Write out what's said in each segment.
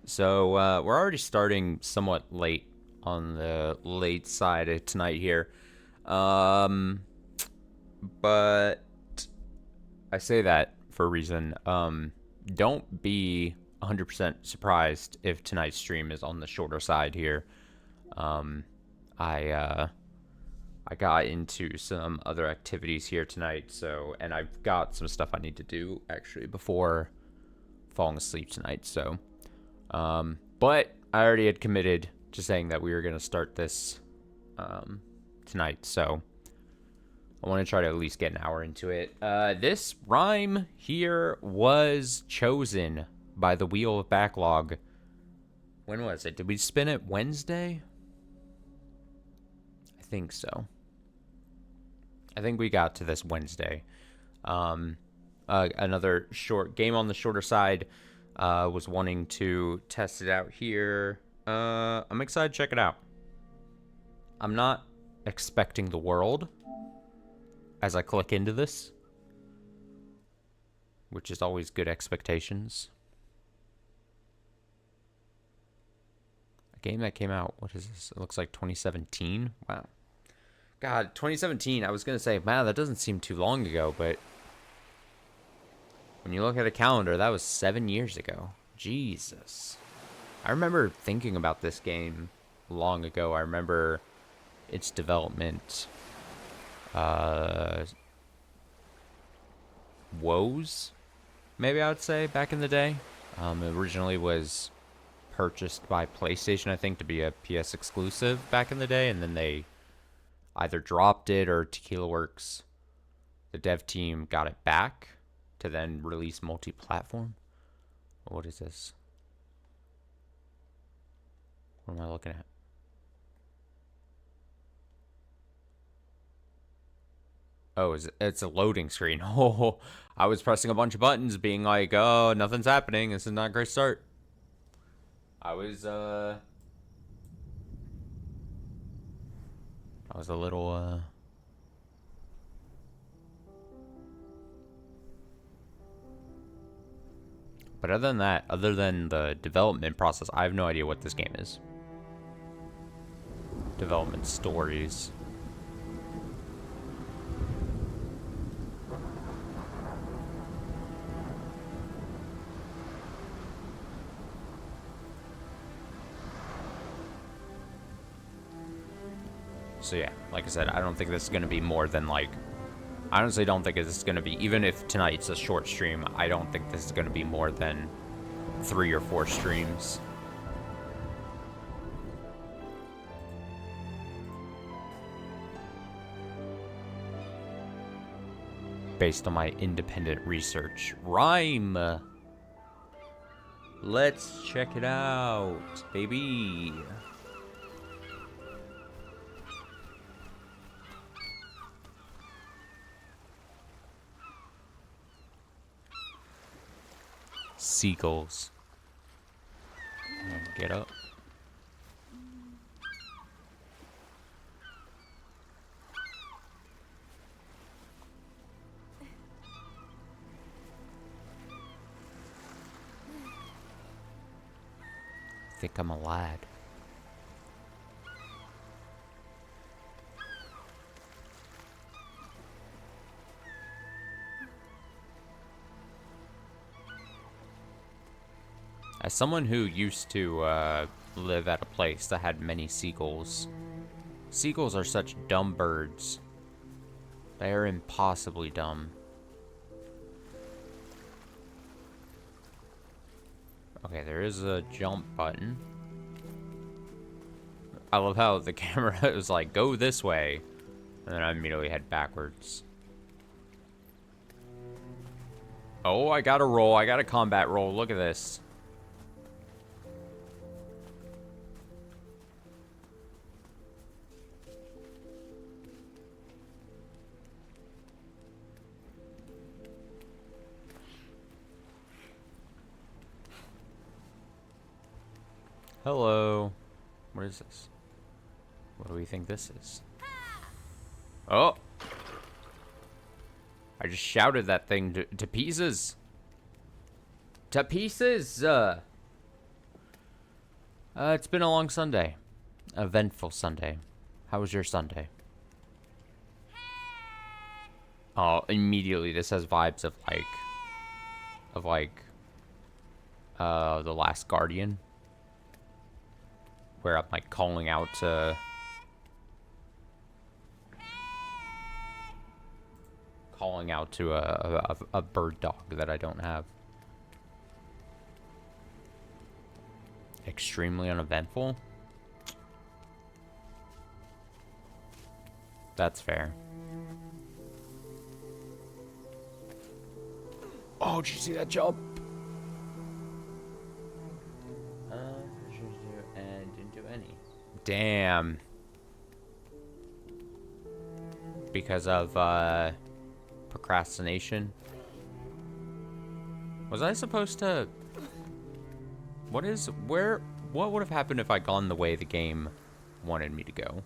So we're already starting somewhat late on the late side of tonight here. Um, but I say that for a reason. Don't be 100% surprised if tonight's stream is on the shorter side here. Um, I I got into some other activities here tonight, and I've got some stuff I need to do actually before falling asleep tonight. But I already had committed to saying that we were going to start this tonight, so I want to try to at least get an hour into it. This rhyme here was chosen by the Wheel of Backlog. When was it? Did we spin it Wednesday? I think so. I think we got to this Wednesday. Another short game on the shorter side. Was wanting to test it out here. I'm excited to check it out. I'm not expecting the world as I click into this, which is always good expectations. A game that came out, what is this? It looks like 2017. Wow. God, 2017, I was going to say, man, that doesn't seem too long ago, but when you look at a calendar, that was 7 years ago. Jesus. I remember thinking about this game long ago. I remember its development woes, maybe I would say, back in the day. It originally was purchased by PlayStation, I think, to be a PS exclusive back in the day, and then they either dropped it or Tequila Works, the dev team, got it back to then release multi-platform. What is this? What am I looking at? Oh, it's a loading screen. Oh, I was pressing a bunch of buttons being like, oh, nothing's happening. This is not a great start. I was a little, But other than that, other than the development process, I have no idea what this game is. Development stories. So yeah, like I said, I don't think this is going to be more than like... I honestly don't think this is going to be... Even if tonight's a short stream, I don't think this is going to be more than 3 or 4 streams. Based on my independent research. RiME! Let's check it out, baby! Seagulls. Get up. I think I'm a lad. As someone who used to live at a place that had many seagulls, seagulls are such dumb birds. They are impossibly dumb. Okay, there is a jump button. I love how the camera is like, go this way, and then I immediately head backwards. Oh, I got a roll. I got a combat roll. Look at this. Hello. What is this? What do we think this is? Oh! I just shouted that thing to pieces. To pieces! It's been a long Sunday. Eventful Sunday. How was your Sunday? Oh, immediately this has vibes of The Last Guardian, where I'm like calling out to a bird dog that I don't have. Extremely uneventful. That's fair. Oh, did you see that jump? And didn't do any. Damn. Because of procrastination. Was I supposed to? What would have happened if I'd gone the way the game wanted me to go?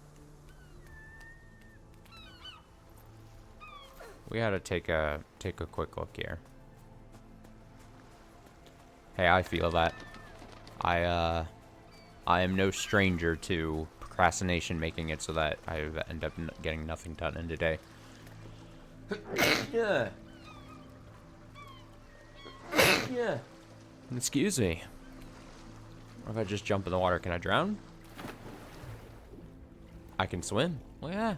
We gotta take a quick look here. Hey, I feel that. I am no stranger to procrastination making it so that I end up getting nothing done in a day. Yeah. Yeah. Excuse me. What if I just jump in the water? Can I drown? I can swim. Well, yeah.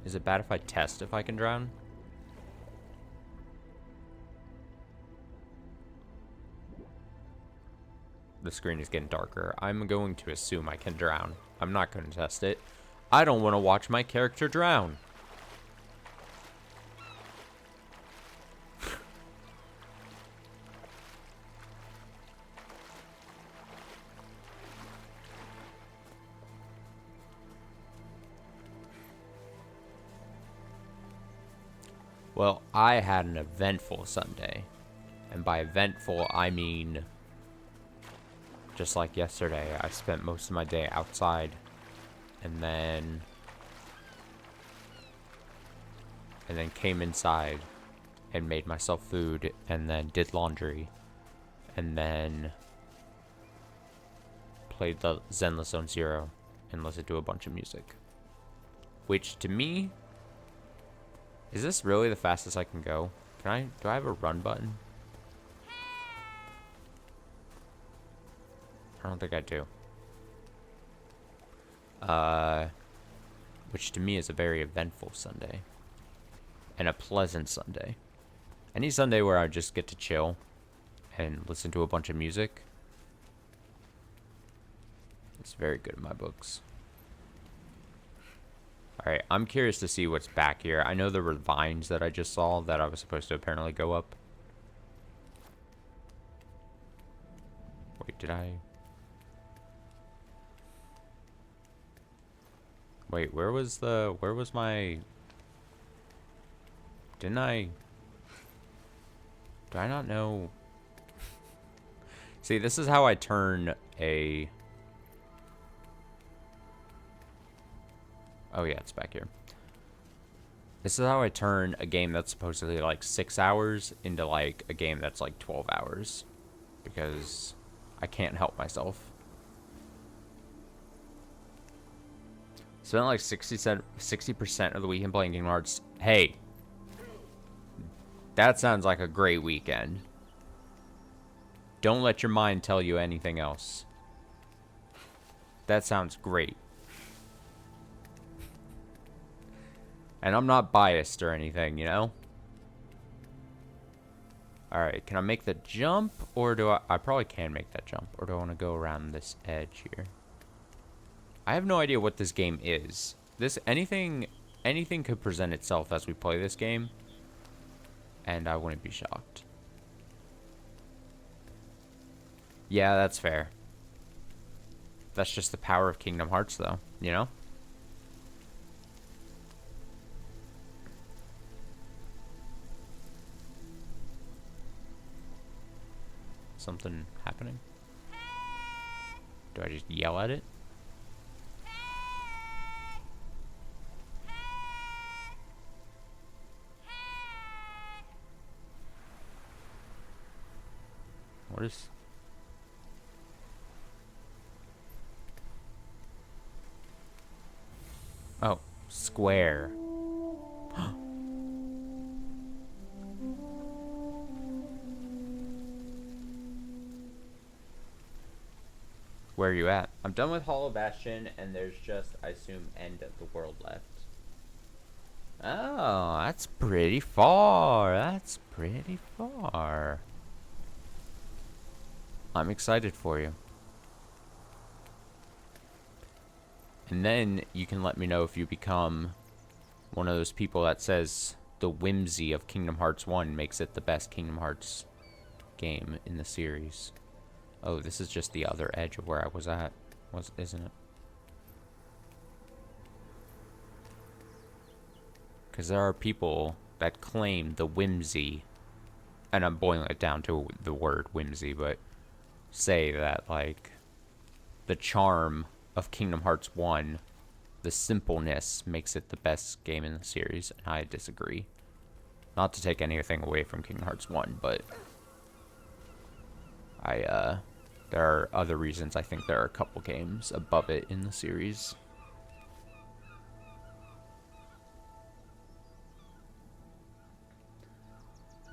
Is it bad if I test if I can drown? The screen is getting darker. I'm going to assume I can drown. I'm not going to test it. I don't want to watch my character drown. Well, I had an eventful Sunday. And by eventful, I mean just like yesterday. I spent most of my day outside. And then came inside and made myself food and then did laundry. And then played the Zenless Zone Zero and listened to a bunch of music. Which to me, is this really the fastest I can go? Do I have a run button? I don't think I do. Which to me is a very eventful Sunday. And a pleasant Sunday. Any Sunday where I just get to chill and listen to a bunch of music. It's very good in my books. Alright, I'm curious to see what's back here. I know there were vines that I just saw that I was supposed to apparently go up. Wait, did I? Wait, where was my... Didn't I... Do I not know? See, this is how I turn a... Oh yeah, it's back here. This is how I turn a game that's supposedly like 6 hours into like a game that's like 12 hours. Because I can't help myself. Spent like 60% of the weekend playing Kingdom Hearts. Hey. That sounds like a great weekend. Don't let your mind tell you anything else. That sounds great. And I'm not biased or anything, you know? Alright, can I make the jump? Or do I probably can make that jump. Or do I want to go around this edge here? I have no idea what this game is. Anything could present itself as we play this game. And I wouldn't be shocked. Yeah, that's fair. That's just the power of Kingdom Hearts, though, you know? Something happening? Do I just yell at it? What is... Oh, square. Where are you at? I'm done with Hollow Bastion, and there's just, I assume, end of the world left. Oh, that's pretty far. That's pretty far. I'm excited for you. And then you can let me know if you become one of those people that says the whimsy of Kingdom Hearts 1 makes it the best Kingdom Hearts game in the series. Oh, this is just the other edge of where I was at, isn't it? Because there are people that claim the whimsy, and I'm boiling it down to the word whimsy, but say that, like, the charm of Kingdom Hearts 1, the simpleness, makes it the best game in the series, and I disagree. Not to take anything away from Kingdom Hearts 1, but there are other reasons I think there are a couple games above it in the series.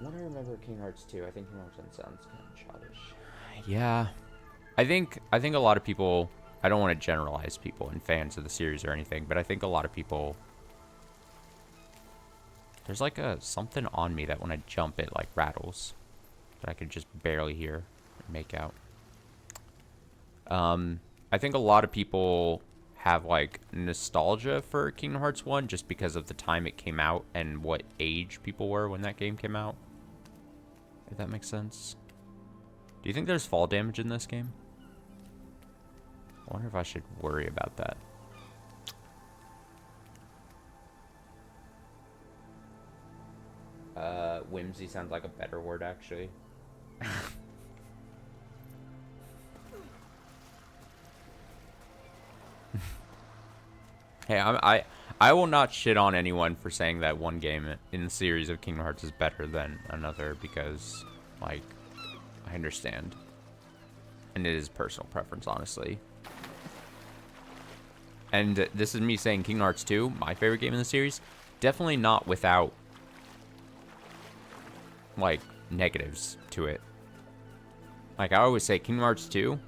What do I remember Kingdom Hearts 2? I think Kingdom Hearts 1 sounds kind of childish. Yeah. I think a lot of people, I don't want to generalize people and fans of the series or anything, but I think a lot of people, there's like something on me that when I jump it like rattles that I could just barely hear and make out. I think a lot of people have like nostalgia for Kingdom Hearts 1 just because of the time it came out and what age people were when that game came out. If that makes sense. Do you think there's fall damage in this game? I wonder if I should worry about that. Whimsy sounds like a better word, actually. Hey, I will not shit on anyone for saying that one game in the series of Kingdom Hearts is better than another because, like, I understand. And it is personal preference, honestly. And this is me saying Kingdom Hearts 2, my favorite game in the series. Definitely not without, like, negatives to it. Like, I always say, Kingdom Hearts 2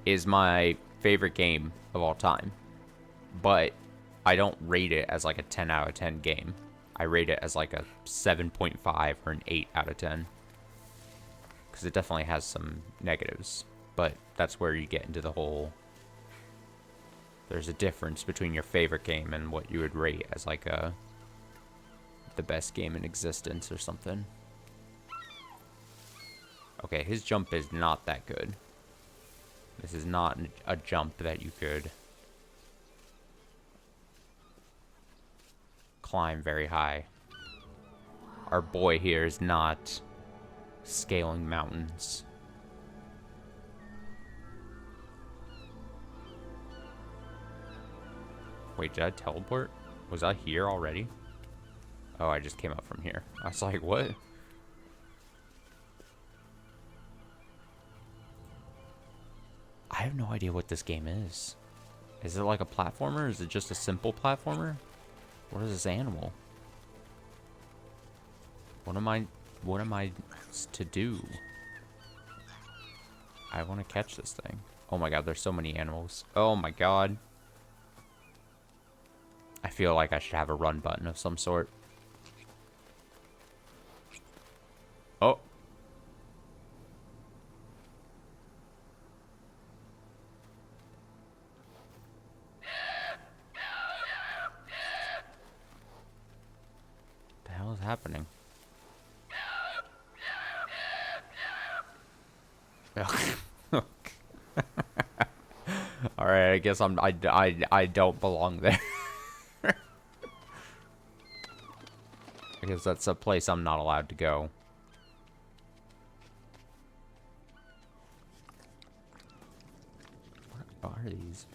is my favorite game of all time. But I don't rate it as, like, a 10 out of 10 game. I rate it as, like, a 7.5 or an 8 out of 10. Because it definitely has some negatives. But that's where you get into the whole... There's a difference between your favorite game and what you would rate as, like, the best game in existence or something. Okay, his jump is not that good. This is not a jump that you could climb very high. Our boy here is not scaling mountains. Wait, did I teleport? Was I here already? Oh, I just came up from here. I was like, what? I have no idea what this game is. Is it like a platformer? Is it just a simple platformer? What is this animal? What am I to do? I want to catch this thing. Oh my god, there's so many animals. Oh my god. I feel like I should have a run button of some sort. Oh. What the hell is happening? All right, I guess I don't belong there. I guess that's a place I'm not allowed to go. What are these?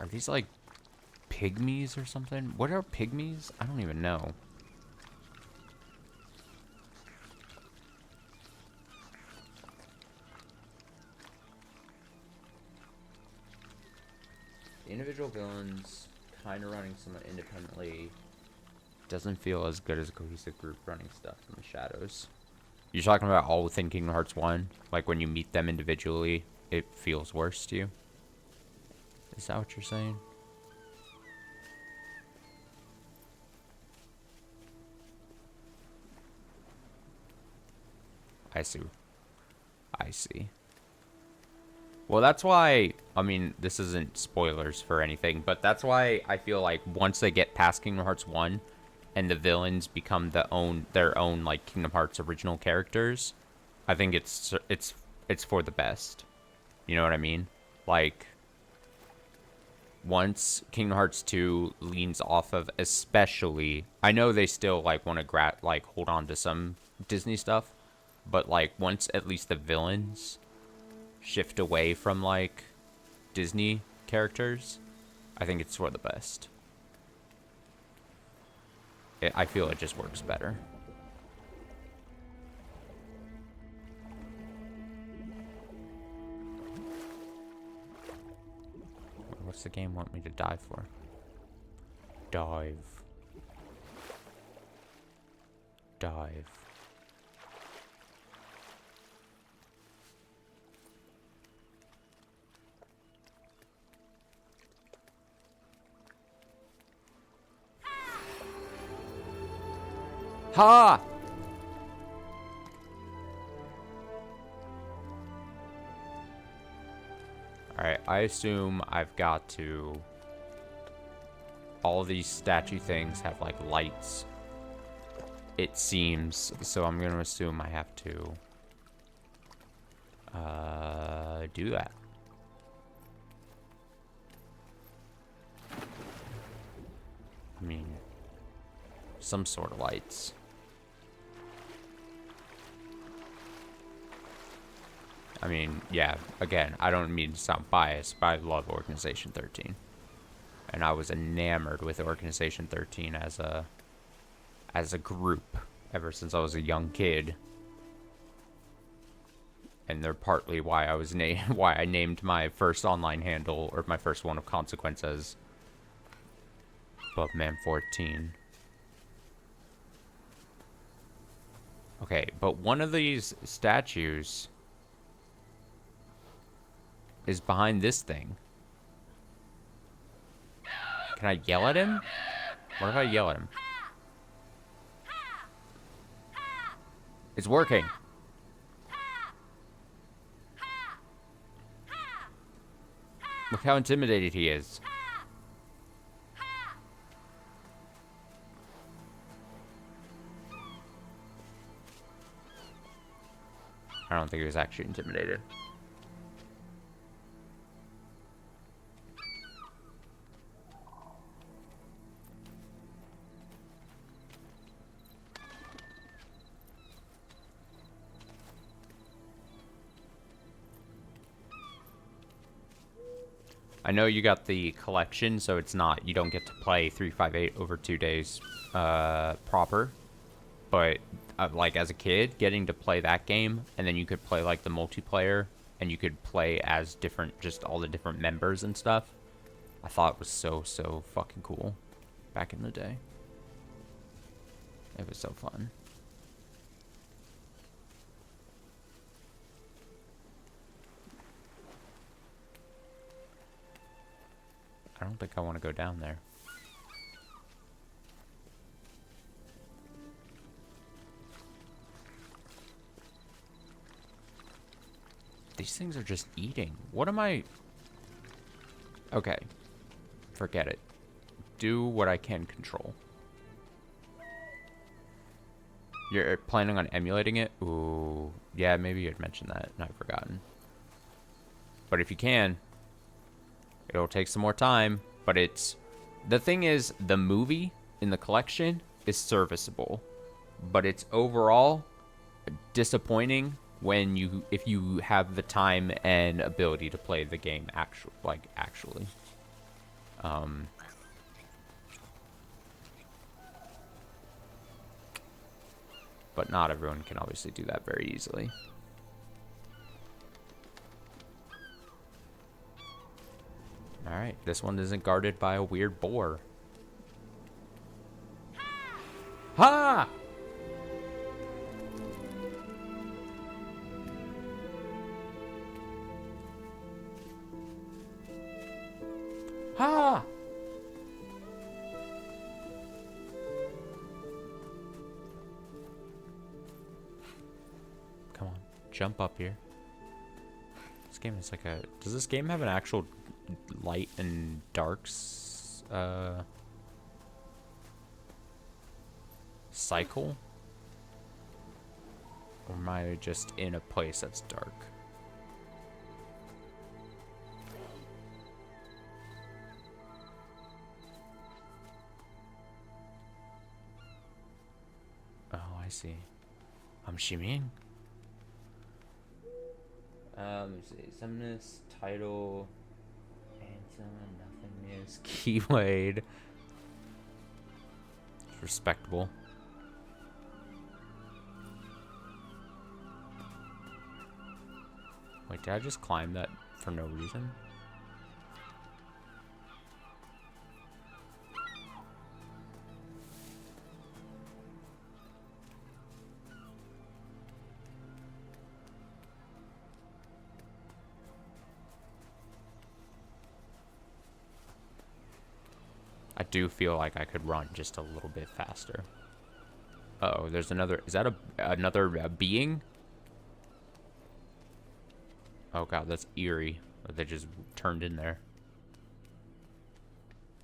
Are these like pygmies or something? What are pygmies? I don't even know. The individual villains kind of running somewhat independently doesn't feel as good as a cohesive group running stuff in the shadows. You're talking about all within Kingdom Hearts 1? Like when you meet them individually, it feels worse to you? Is that what you're saying? I see. I see. Well, that's why, I mean, this isn't spoilers for anything, but that's why I feel like once they get past Kingdom Hearts 1 and the villains become their own like Kingdom Hearts original characters, I think it's for the best. You know what I mean? Like once Kingdom Hearts 2 leans off of, especially, I know they still like want to like hold on to some Disney stuff, but like once at least the villains shift away from like Disney characters, I think it's for the best. I feel it just works better. What's the game want me to dive for? Dive. Dive. Ha! Alright, I assume I've got to... All these statue things have, like, lights. It seems. So I'm going to assume I have to... do that. I mean... Some sort of lights. I mean, yeah, again, I don't mean to sound biased, but I love Organization 13. And I was enamored with Organization 13 as a group ever since I was a young kid. And they're partly why I was why I named my first online handle, or my first one of consequence, as bubman14. Okay, but one of these statues is behind this thing. Can I yell at him? What if I yell at him? It's working. Look how intimidated he is. I don't think he was actually intimidated. I know you got the collection, so it's not, you don't get to play 358 over 2 days proper. But like as a kid, getting to play that game, and then you could play like the multiplayer, and you could play as different, just all the different members and stuff. I thought it was so fucking cool back in the day. It was so fun. I don't think I want to go down there. These things are just eating. What am I... Okay. Forget it. Do what I can control. You're planning on emulating it? Ooh. Yeah, maybe you had mentioned that, and I've forgotten. But if you can, it'll take some more time. But it's... The thing is, the movie in the collection is serviceable. But it's overall disappointing when if you have the time and ability to play the game actually. But not everyone can obviously do that very easily. Alright, this one isn't guarded by a weird boar. Ha! Ha! Come on, jump up here. This game is like a... Does this game have an actual light and darks cycle? Or am I just in a place that's dark? Oh, I see. I'm shimmying. Let's see. Sumness, title, handsome, nothingness, keyword. It's respectable. Wait, did I just climb that for no reason? I do feel like I could run just a little bit faster. Uh-oh, there's another... Is that another being? Oh god, that's eerie. They just turned in there.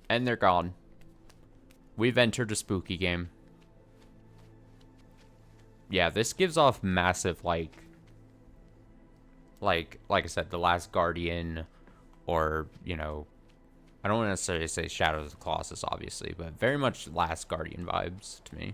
And they're gone. We've entered a spooky game. Yeah, this gives off massive, like I said, The Last Guardian, or, you know... I don't necessarily say Shadows of the Colossus, obviously, but very much Last Guardian vibes to me.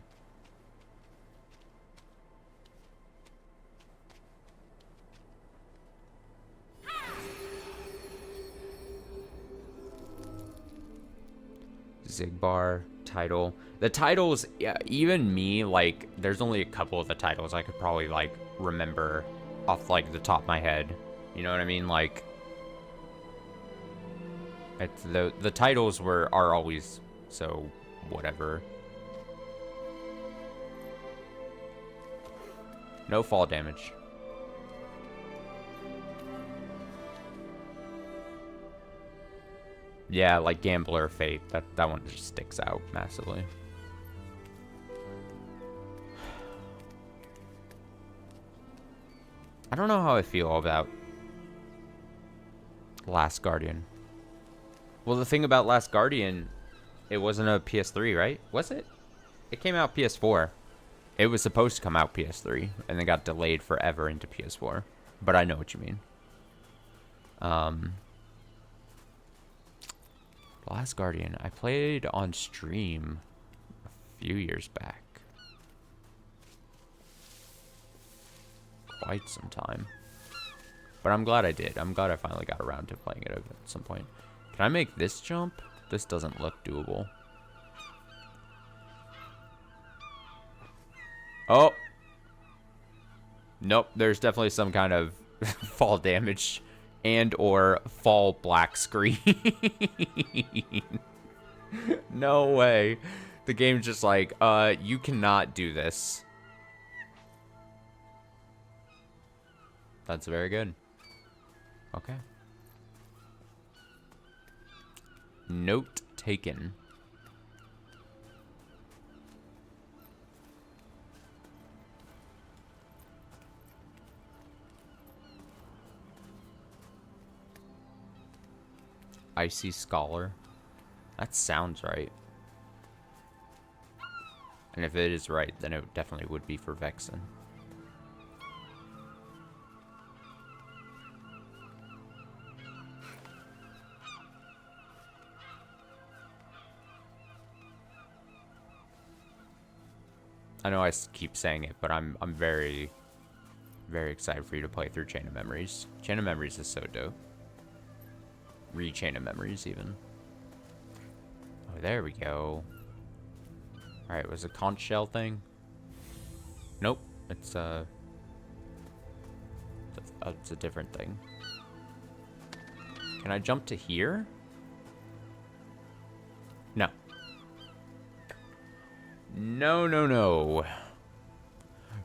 Zigbar, title. The titles, yeah, even me, like, there's only a couple of the titles I could probably, like, remember off, like, the top of my head. You know what I mean? Like... It's the titles are always so whatever. No fall damage. Yeah, like Gambler Fate. That one just sticks out massively. I don't know how I feel about Last Guardian. Well, the thing about Last Guardian, it wasn't a PS3, right? Was it? It came out PS4. It was supposed to come out PS3, and then got delayed forever into PS4. But I know what you mean. Last Guardian, I played on stream a few years back. Quite some time. But I'm glad I did. I'm glad I finally got around to playing it at some point. Can I make this jump? This doesn't look doable. Oh! Nope, there's definitely some kind of fall damage and or fall black screen. No way. The game's just like, you cannot do this. That's very good. Okay. Note taken. Icy Scholar. That sounds right. And if it is right, then it definitely would be for Vexen. I know I keep saying it, but I'm very, very excited for you to play through Chain of Memories. Chain of Memories is so dope. Re-Chain of Memories, even. Oh, there we go. Alright, was it a conch shell thing? Nope. It's a different thing. Can I jump to here? No, no, no.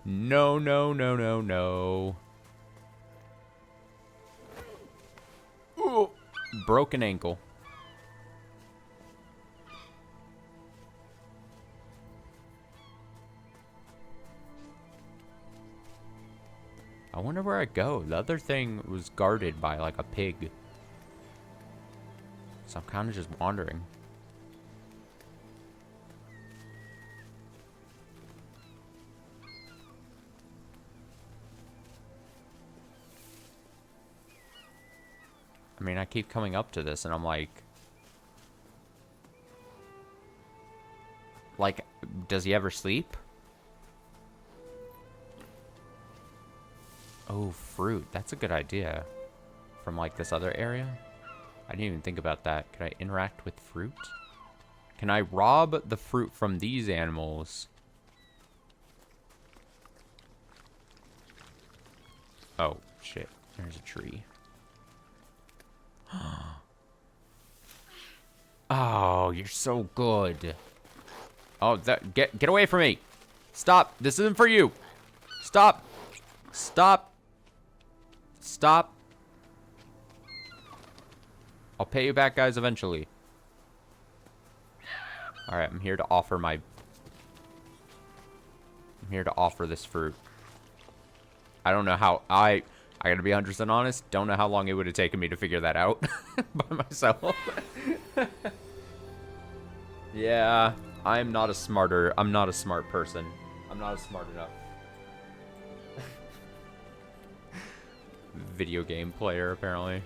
No, no, no, no, no. Ooh, broken ankle. I wonder where I go. The other thing was guarded by like a pig. So I'm kind of just wandering. I mean, I keep coming up to this and I'm like, does he ever sleep? Oh, fruit. That's a good idea. From like this other area. I didn't even think about that. Can I interact with fruit? Can I rob the fruit from these animals? Oh, shit. There's a tree. Oh, you're so good. Oh, get away from me. Stop. This isn't for you. Stop. Stop. Stop. I'll pay you back, guys, eventually. Alright, I'm here to offer this fruit. I don't know how... I gotta be 100% honest. Don't know how long it would have taken me to figure that out by myself. Yeah, I'm not a smart person. I'm not smart enough. Video game player, apparently.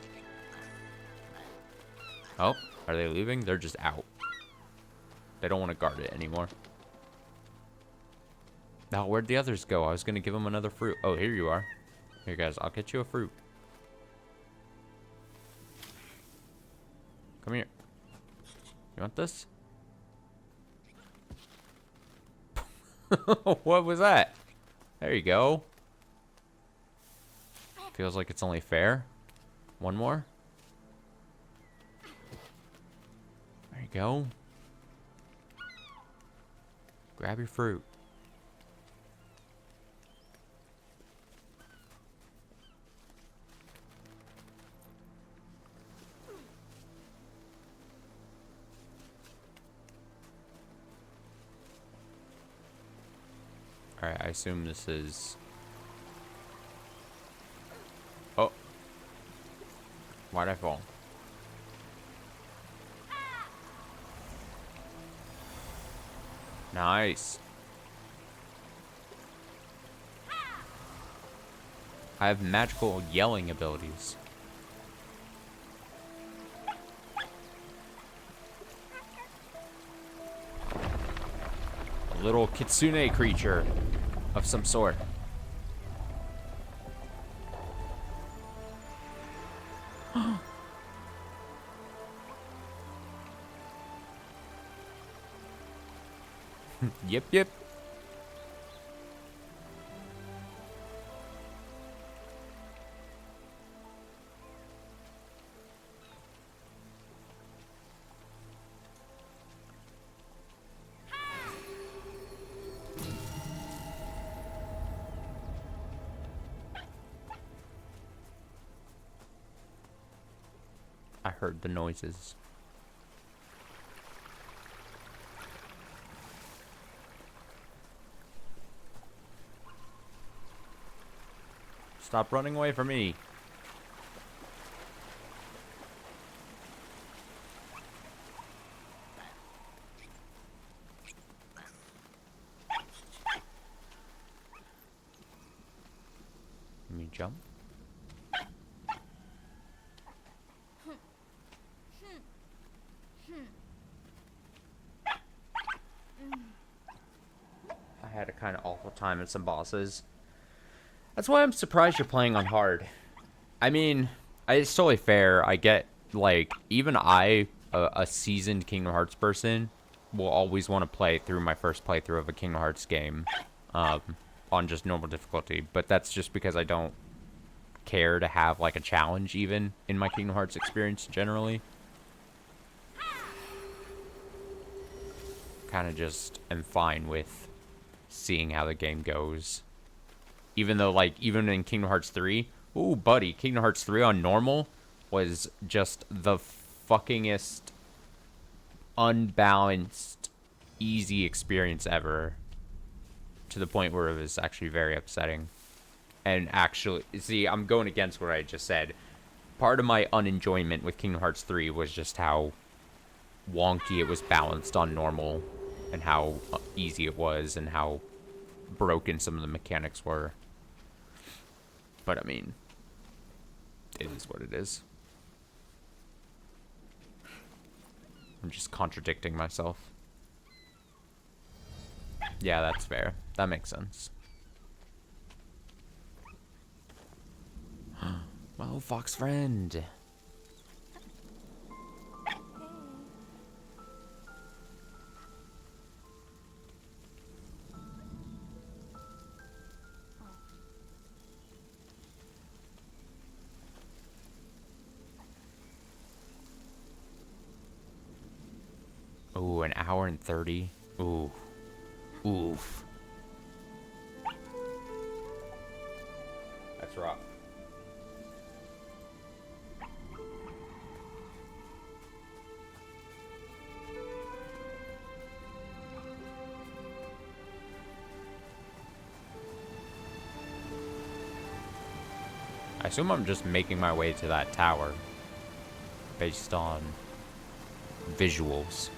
Oh, are they leaving? They're just out. They don't want to guard it anymore. Now, where'd the others go? I was going to give them another fruit. Oh, here you are. Here, guys, I'll get you a fruit. Come here. You want this? What was that? There you go. Feels like it's only fair. One more. There you go. Grab your fruit. Alright, I assume this is... Oh. Why'd I fall? Nice. I have magical yelling abilities. A little kitsune creature of some sort. Yep, yep. I heard the noises. Stop running away from me. Let me jump. I had a kind of awful time at some bosses. That's why I'm surprised you're playing on hard. I mean, it's totally fair. I get, like, even I, a seasoned Kingdom Hearts person, will always want to play through my first playthrough of a Kingdom Hearts game on just normal difficulty. But that's just because I don't care to have, like, a challenge even in my Kingdom Hearts experience generally. kind of just am fine with seeing how the game goes. Even though, like, even in Kingdom Hearts 3, ooh, buddy, Kingdom Hearts 3 on normal was just the fuckingest, unbalanced, easy experience ever. To the point where it was actually very upsetting. And actually, see, I'm going against what I just said. Part of my unenjoyment with Kingdom Hearts 3 was just how wonky it was balanced on normal, and how easy it was, and how broken some of the mechanics were. But I mean, it is what it is. I'm just contradicting myself. Yeah, that's fair. That makes sense. Well, Fox friend. Ooh, an hour and 30. Ooh. Oof. That's rough. I assume I'm just making my way to that tower based on visuals.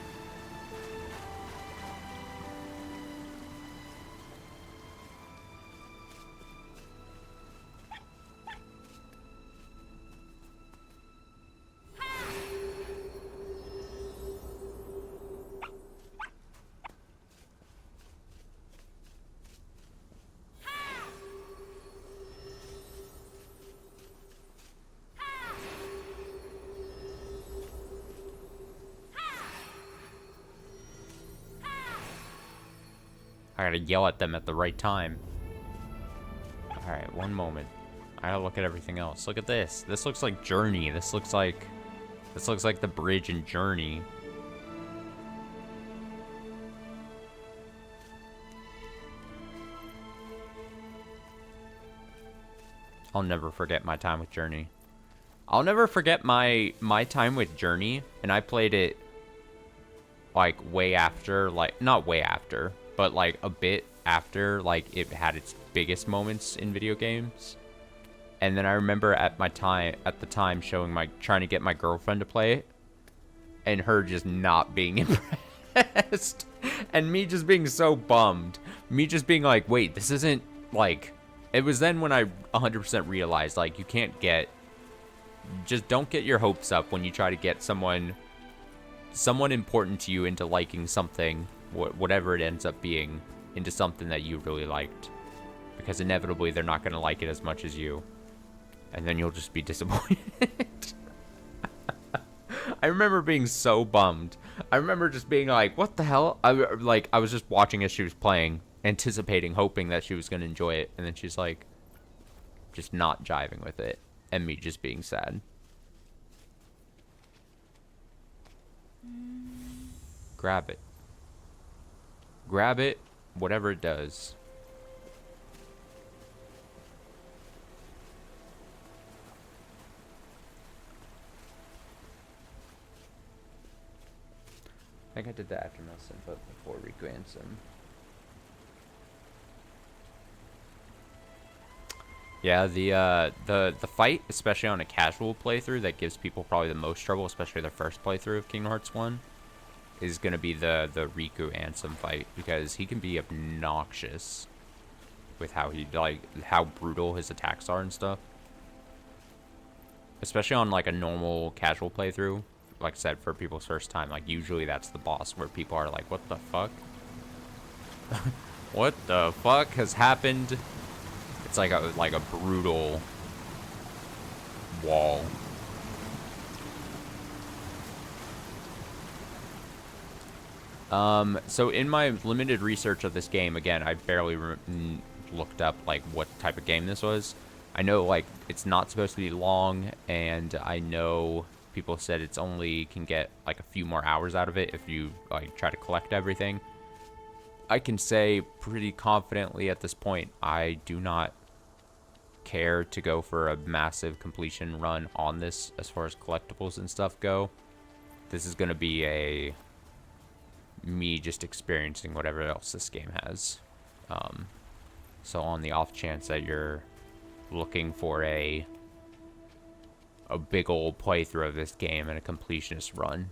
I gotta yell at them at the right time. Alright, one moment. I gotta look at everything else. Look at this. This looks like Journey. This looks like the bridge in Journey. I'll never forget my time with Journey. I'll never forget my time with Journey, and I played it like way after, like not way after, but like a bit after like it had its biggest moments in video games. And then I remember at the time trying to get my girlfriend to play it, and her just not being impressed, and me just being so bummed, me just being like, wait, this isn't like. It was then when I 100% realized, like, you can't just don't get your hopes up when you try to get someone important to you into liking something, whatever it ends up being, into something that you really liked. Because inevitably they're not going to like it as much as you. And then you'll just be disappointed. I remember being so bummed. I remember just being like, what the hell? I was just watching as she was playing, anticipating, hoping that she was going to enjoy it. And then she's like, just not jiving with it. And me just being sad. Grab it. Grab it, whatever it does. I think I did the aftermath input before Riku Ansem. Yeah, the fight, especially on a casual playthrough, that gives people probably the most trouble, especially their first playthrough of Kingdom Hearts 1, is gonna be the Riku Ansem fight, because he can be obnoxious with how how brutal his attacks are and stuff. Especially on like a normal casual playthrough, like I said, for people's first time, like usually that's the boss where people are like, what the fuck? What the fuck has happened? It's like a brutal wall. So in my limited research of this game, again, I barely looked up like what type of game this was. I know like it's not supposed to be long, and I know people said it's only can get like a few more hours out of it if you like try to collect everything. I can say pretty confidently at this point, I do not care to go for a massive completion run on this as far as collectibles and stuff go. This is going to be a me just experiencing whatever else this game has. So on the off chance that you're looking for a big old playthrough of this game and a completionist run,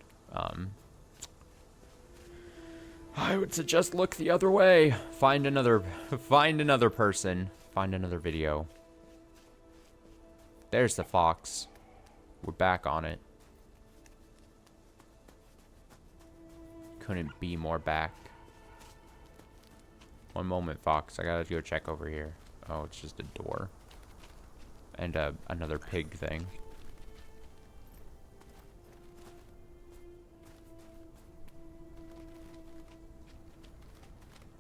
I would suggest look the other way. Find another person. Find another video. There's the fox. We're back on it. Couldn't be more back. One moment, fox. I gotta go check over here. Oh, it's just a door. And another pig thing.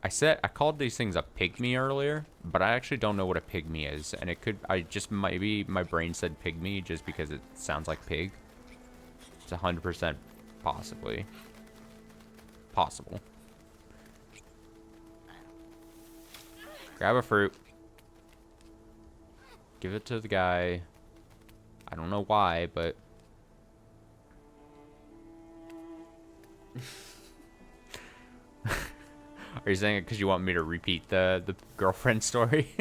I called these things a pygmy earlier, but I actually don't know what a pygmy is, and it could, maybe my brain said pygmy just because it sounds like pig. It's 100% possible. Grab a fruit. Give it to the guy. I don't know why, but are you saying it because you want me to repeat the girlfriend story?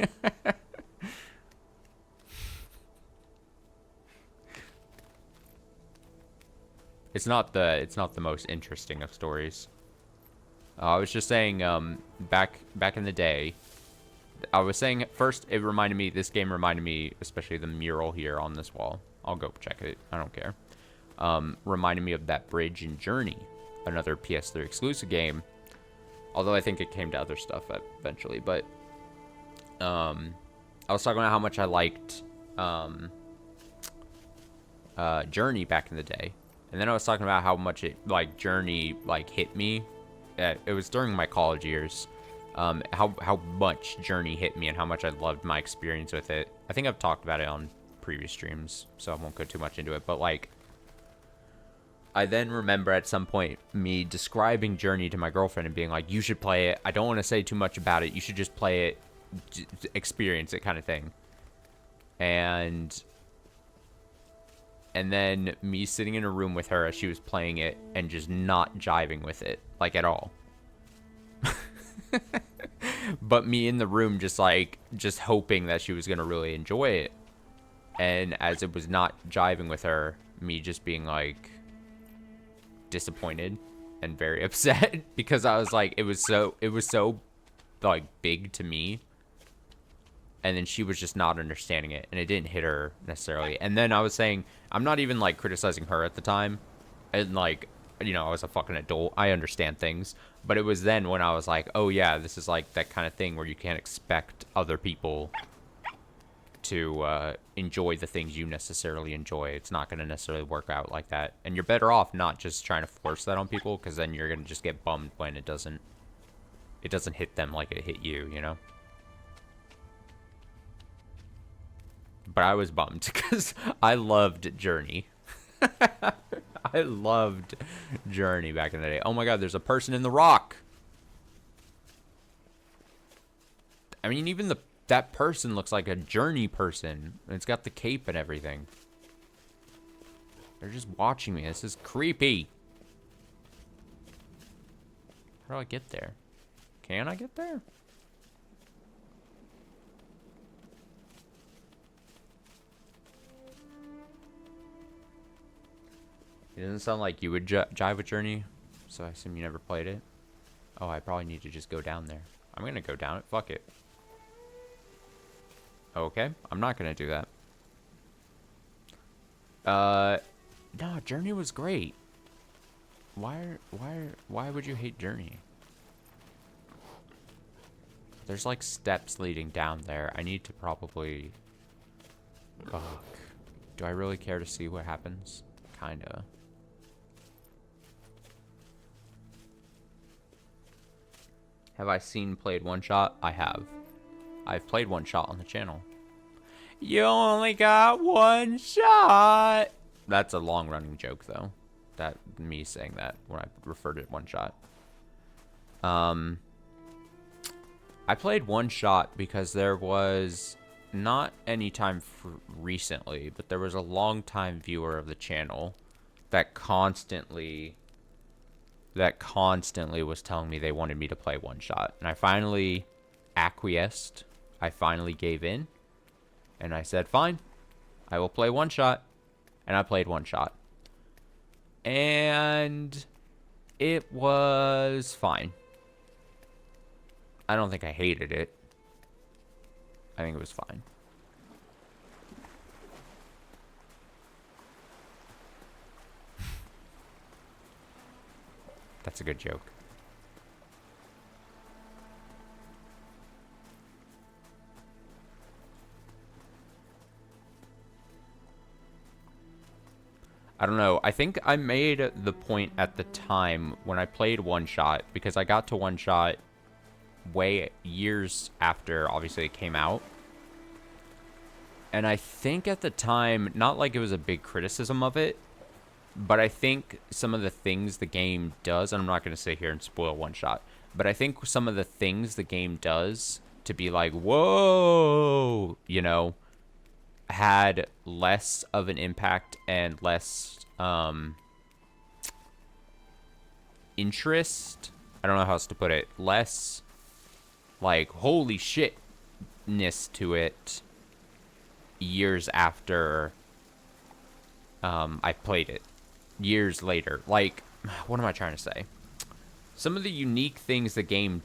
It's not the most interesting of stories. I was just saying, back in the day, I was saying first this game reminded me, especially the mural here on this wall. I'll go check it. I don't care. Reminded me of that bridge in Journey, another PS3 exclusive game. Although I think it came to other stuff eventually, but I was talking about how much I liked Journey back in the day, and then I was talking about how much Journey hit me. It was during my college years. How much Journey hit me and how much I loved my experience with it. I think I've talked about it on previous streams, so I won't go too much into it. But I then remember at some point me describing Journey to my girlfriend and being like, you should play it. I don't want to say too much about it. You should just play it, experience it kind of thing. And then me sitting in a room with her as she was playing it and just not jiving with it, at all. But me in the room just hoping that she was going to really enjoy it. And as it was not jiving with her, me just being disappointed and very upset because I was it was so big to me, and then she was just not understanding it, and it didn't hit her necessarily. And then I was saying, I'm not even criticizing her at the time, and I was a fucking adult, I understand things, but it was then when I was oh yeah, this is that kind of thing where you can't expect other people to enjoy the things you necessarily enjoy. It's not going to necessarily work out like that, and you're better off not just trying to force that on people, because then you're going to just get bummed when it doesn't hit them like it hit you, But I was bummed because I loved Journey. I loved Journey back in the day. Oh my god, there's a person in the rock. I mean, even that person looks like a Journey person. It's got the cape and everything. They're just watching me. This is creepy. How do I get there? Can I get there? It doesn't sound like you would jive with Journey, so I assume you never played it. Oh, I probably need to just go down there. I'm gonna go down it. Fuck it. Okay, I'm not gonna do that. No, Journey was great. Why would you hate Journey? There's steps leading down there. I need to probably... Fuck. Do I really care to see what happens? Kinda. Have I played one shot? I have. I've played one shot on the channel. You only got one shot. That's a long-running joke, though. That me saying that when I refer to one shot. I played one shot because there was not any time recently, but there was a long-time viewer of the channel that constantly was telling me they wanted me to play one shot, and I finally acquiesced. I finally gave in, and I said, fine, I will play one shot. And I played one shot. And it was fine. I don't think I hated it. I think it was fine. That's a good joke. I don't know. I think I made the point at the time when I played one shot, because I got to one shot way years after, obviously, it came out. And I think at the time, not like it was a big criticism of it, but I think some of the things the game does, and I'm not going to sit here and spoil one shot, but I think some of the things the game does to be like, whoa, you know, had less of an impact and less interest. I don't know how else to put it. Less like holy shitness to it years after I played it. Years later. Like, what am I trying to say? Some of the unique things the game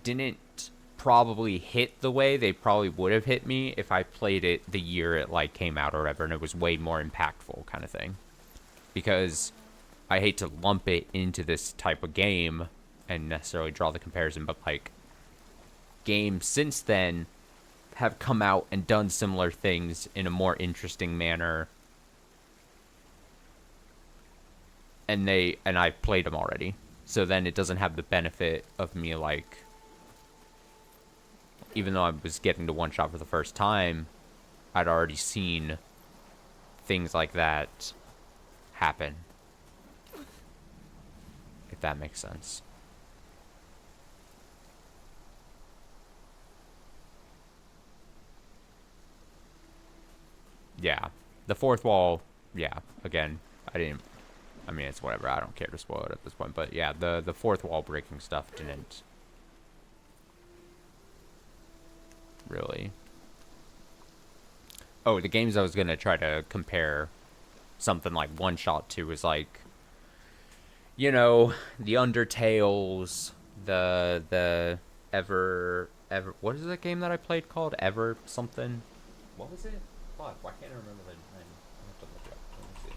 didn't probably hit the way they probably would have hit me if I played it the year it like came out or whatever, and it was way more impactful kind of thing. Because I hate to lump it into this type of game and necessarily draw the comparison, but like games since then have come out and done similar things in a more interesting manner, and I played them already, so then it doesn't have the benefit of me like, even though I was getting to one shot for the first time, I'd already seen things like that happen. If that makes sense. Yeah. The fourth wall, yeah, again, I mean, it's whatever, I don't care to spoil it at this point, but yeah, the fourth wall breaking stuff didn't really. Oh, the games I was gonna try to compare something like one shot to is like, you know, the Undertales, the ever what is that game that I played called? Ever something? What was it? Fuck, why can't I remember the name? I have to look it up. Let me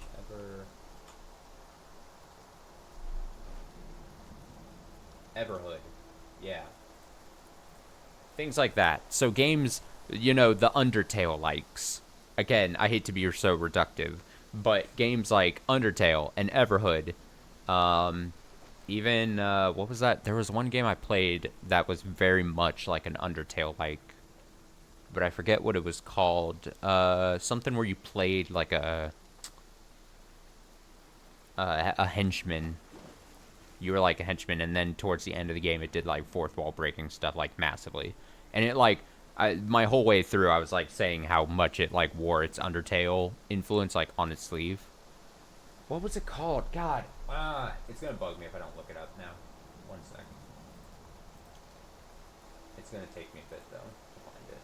see. Everhood. Yeah. Things like that. So games, you know, the Undertale likes. Again, I hate to be so reductive, but games like Undertale and Everhood, even, what was that? There was one game I played that was very much like an Undertale-like, but I forget what it was called. Something where you played like a henchman. You were like a henchman, and then towards the end of the game, it did like fourth wall breaking stuff like massively. And it like, my whole way through, I was like saying how much it like wore its Undertale influence like on its sleeve. What was it called? God, it's gonna bug me if I don't look it up now. One sec. It's gonna take me a bit though to find it.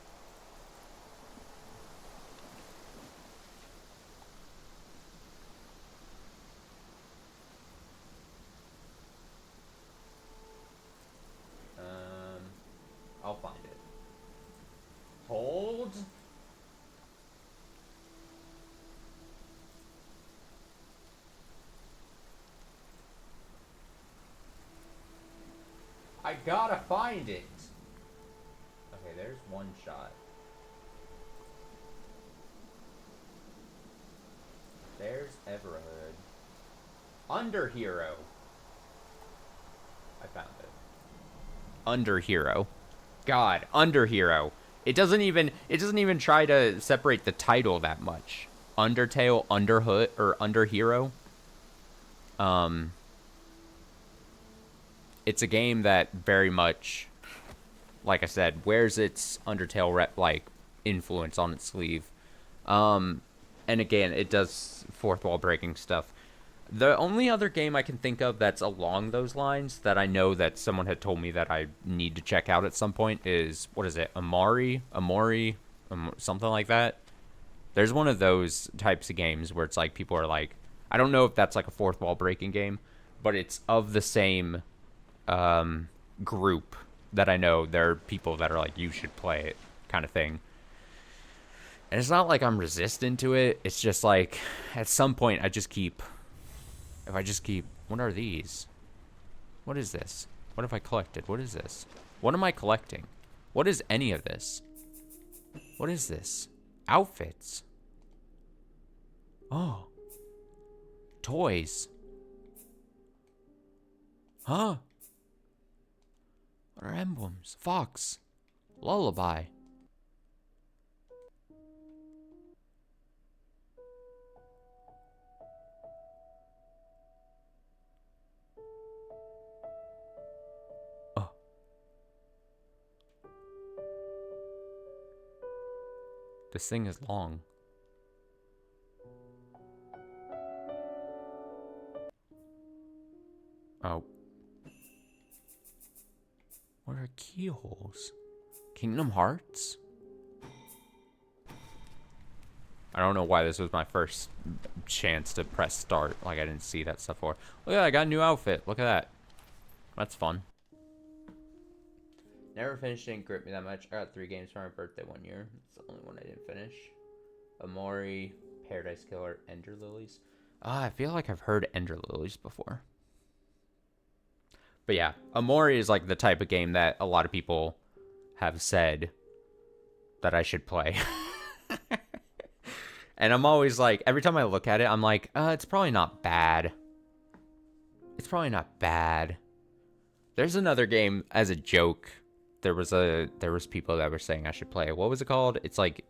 I'll find it. Hold. I gotta find it. Okay, there's one shot. There's Everhood. Underhero. I found it. Underhero. God, Underhero. It doesn't even try to separate the title that much. Undertale Underhood or Under Hero. It's a game that very much, like I said, wears its Undertale like influence on its sleeve. And again, it does fourth wall breaking stuff. The only other game I can think of that's along those lines that I know that someone had told me that I need to check out at some point is, what is it? Amori, something like that. There's one of those types of games where it's like people are like, I don't know if that's like a fourth wall breaking game, but it's of the same group that I know. There are people that are like, you should play it kind of thing. And it's not like I'm resistant to it. It's just like at some point I just keep, what are these? What is this? What have I collected? What is this? What am I collecting? What is any of this? What is this? Outfits. Oh. Toys. Huh? What are emblems? Fox. Lullaby. Oh. This thing is long. Oh. What are keyholes? Kingdom Hearts? I don't know why this was my first chance to press start. Like, I didn't see that stuff before. Look at that, I got a new outfit. Look at that. That's fun. Never finished, didn't grip me that much. I got 3 games for my birthday one year. It's the only one I didn't finish. Amori, Paradise Killer, Ender Lilies. I feel like I've heard Ender Lilies before. But yeah, Amori is like the type of game that a lot of people have said that I should play. And I'm always like, every time I look at it, I'm like, it's probably not bad. It's probably not bad. There's another game as a joke. There was people that were saying I should play. What was it called? It's like,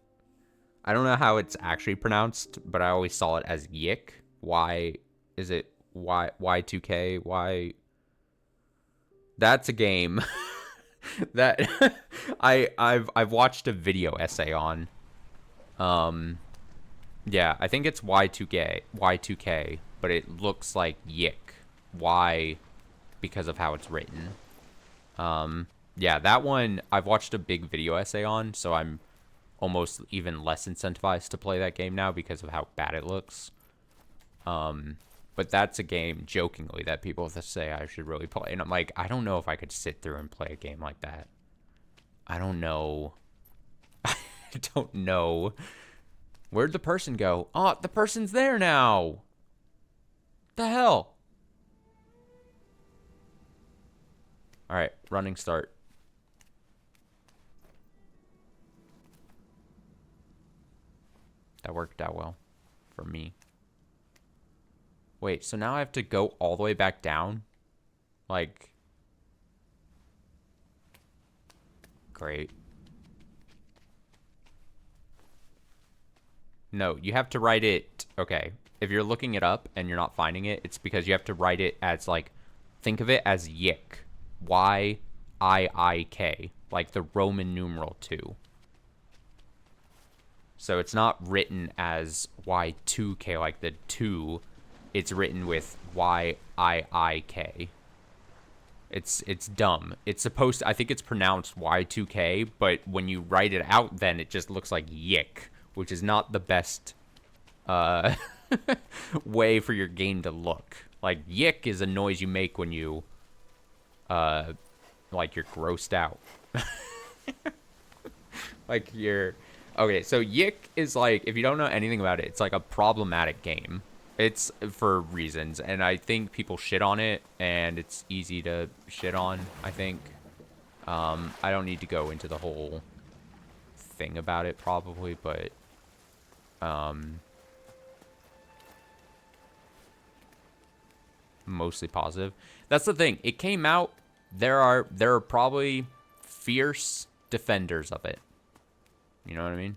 I don't know how it's actually pronounced, but I always saw it as Yik. Why is it Y2K? Why? That's a game that I've watched a video essay on. Yeah, I think it's Y2K, but it looks like Yik. Why? Because of how it's written. Yeah, that one I've watched a big video essay on, so I'm almost even less incentivized to play that game now because of how bad it looks. But that's a game, jokingly, that people say I should really play. And I'm like, I don't know if I could sit through and play a game like that. I don't know. I don't know. Where'd the person go? Oh, the person's there now. The hell? All right, running start. That worked out well for me. Wait, so now I have to go all the way back down? Like, great. No, you have to write it, okay. If you're looking it up and you're not finding it, it's because you have to write it as, like, think of it as Yik. Y-I-I-K. Like the Roman numeral 2. So it's not written as Y2K, like the 2. It's written with Y-I-I-K. It's dumb. It's supposed to, I think it's pronounced Y2K, but when you write it out, then it just looks like Yik, which is not the best way for your game to look. Like, Yik is a noise you make when you, like, you're grossed out. Like, you're... Okay, so Yik is, like, if you don't know anything about it, it's, like, a problematic game. It's for reasons, and I think people shit on it, and it's easy to shit on, I think. I don't need to go into the whole thing about it, probably, but... mostly positive. That's the thing. It came out. There are probably fierce defenders of it. You know what I mean?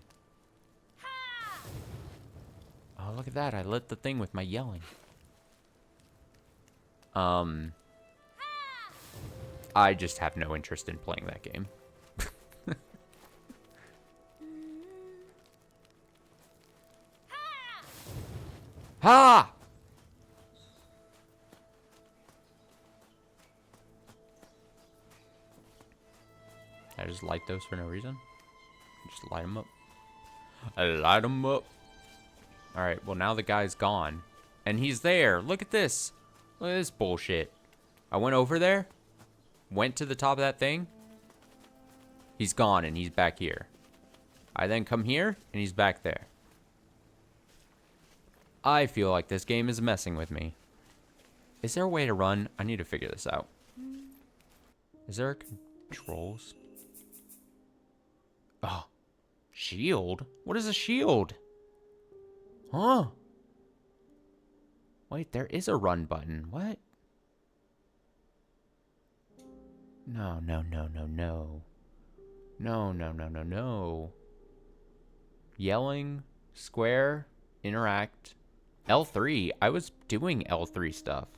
Oh, look at that. I lit the thing with my yelling. I just have no interest in playing that game. Ha! I just light those for no reason. Just light them up. I light them up. Alright, well now the guy's gone. And he's there. Look at this. Look at this bullshit. I went over there. Went to the top of that thing. He's gone and he's back here. I then come here and he's back there. I feel like this game is messing with me. Is there a way to run? I need to figure this out. Is there controls? Oh. Shield? What is a shield? Huh? Wait, there is a run button. What? No, no, no, no, no. No, no, no, no, no. Yelling, square, interact. L3. I was doing L3 stuff.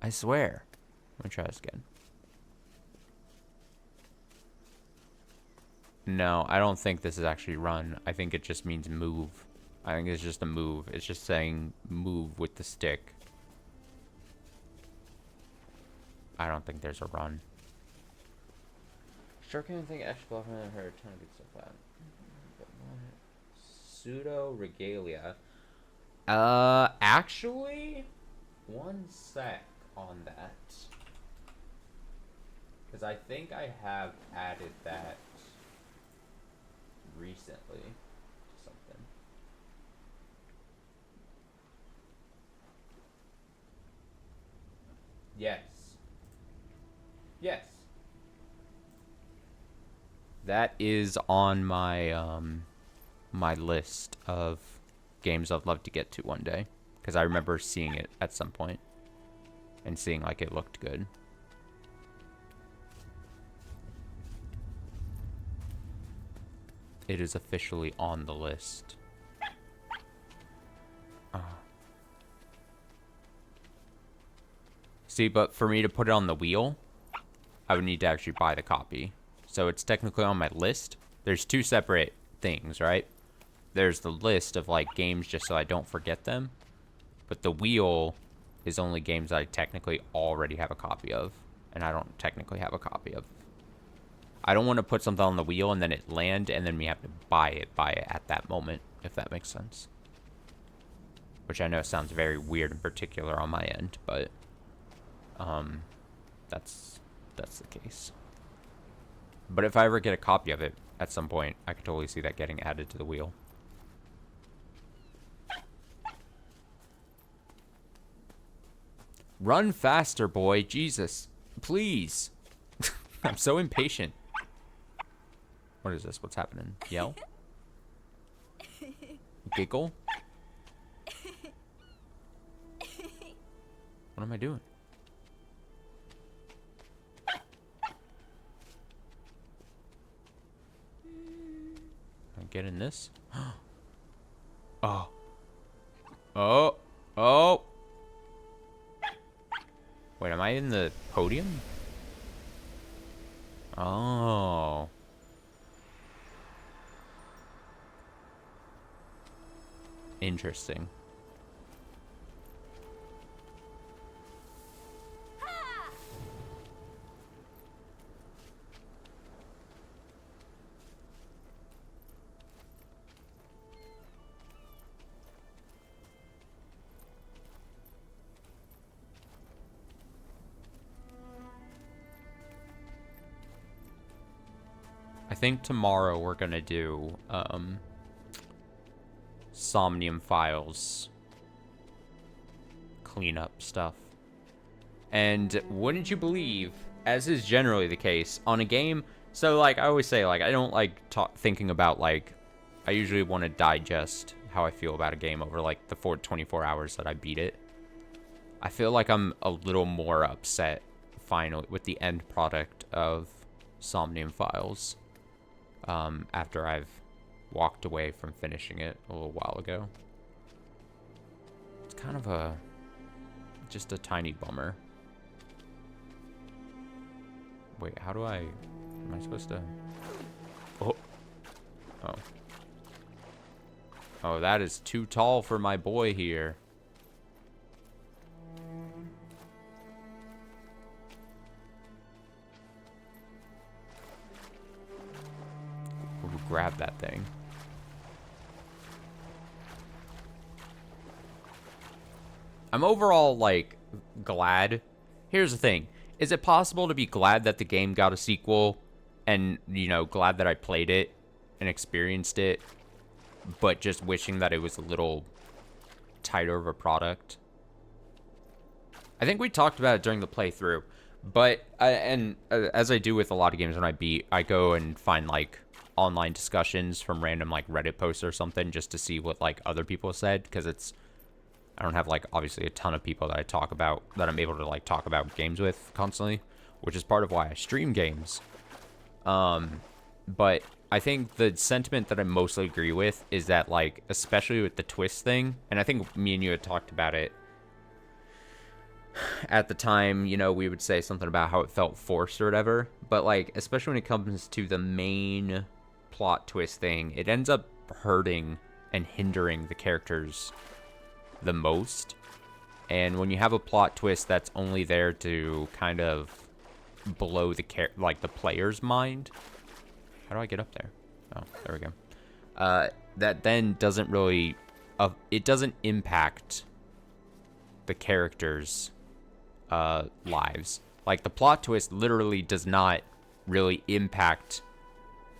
I swear. Let me try this again. No, I don't think this is actually run. I think it just means move. I think it's just a move. It's just saying move with the stick. I don't think there's a run. Sure can't think extra often I've heard a ton of good stuff out. Pseudo regalia. Actually, one sec on that. Because I think I have added that recently to something. Yes. Yes. That is on my my list of games I'd love to get to one day, because I remember seeing it at some point and seeing like it looked good. It is officially on the list. See, but for me to put it on the wheel, I would need to actually buy the copy. So it's technically on my list. There's two separate things, right? There's the list of like games just so I don't forget them. But the wheel is only games I technically already have a copy of. And I don't technically have a copy of. I don't want to put something on the wheel and then it land and then we have to buy it at that moment, if that makes sense. Which I know sounds very weird and particular on my end, but that's the case. But if I ever get a copy of it at some point, I could totally see that getting added to the wheel. Run faster, boy. Jesus. Please. I'm so impatient. What is this? What's happening? Yell? Giggle? What am I doing? Am I getting this? Oh. Oh. Oh. Wait, am I in the podium? Oh. Interesting. I think tomorrow we're gonna do Somnium Files cleanup stuff. And wouldn't you believe, as is generally the case on a game, so like I always say, like I don't like thinking about, like I usually want to digest how I feel about a game over like the 24 hours that I beat it. I feel like I'm a little more upset finally with the end product of Somnium Files after I've walked away from finishing it a little while ago. It's kind of just a tiny bummer. Wait, how do am I supposed to? Oh. Oh. Oh, that is too tall for my boy here. We'll grab that thing. I'm overall, like, glad. Here's the thing. Is it possible to be glad that the game got a sequel and, you know, glad that I played it and experienced it, but just wishing that it was a little tighter of a product? I think we talked about it during the playthrough, but, as I do with a lot of games when I beat, I go and find, like, online discussions from random, like, Reddit posts or something just to see what, like, other people said, because I don't have, like, obviously a ton of people that I talk about, that I'm able to, like, talk about games with constantly, which is part of why I stream games. But I think the sentiment that I mostly agree with is that, like, especially with the twist thing, and I think me and you had talked about it at the time, you know, we would say something about how it felt forced or whatever, but, like, especially when it comes to the main plot twist thing, it ends up hurting and hindering the characters the most. And when you have a plot twist that's only there to kind of blow the the player's mind. How do I get up there? Oh, there we go. That then doesn't really it doesn't impact the characters' lives. Like, the plot twist literally does not really impact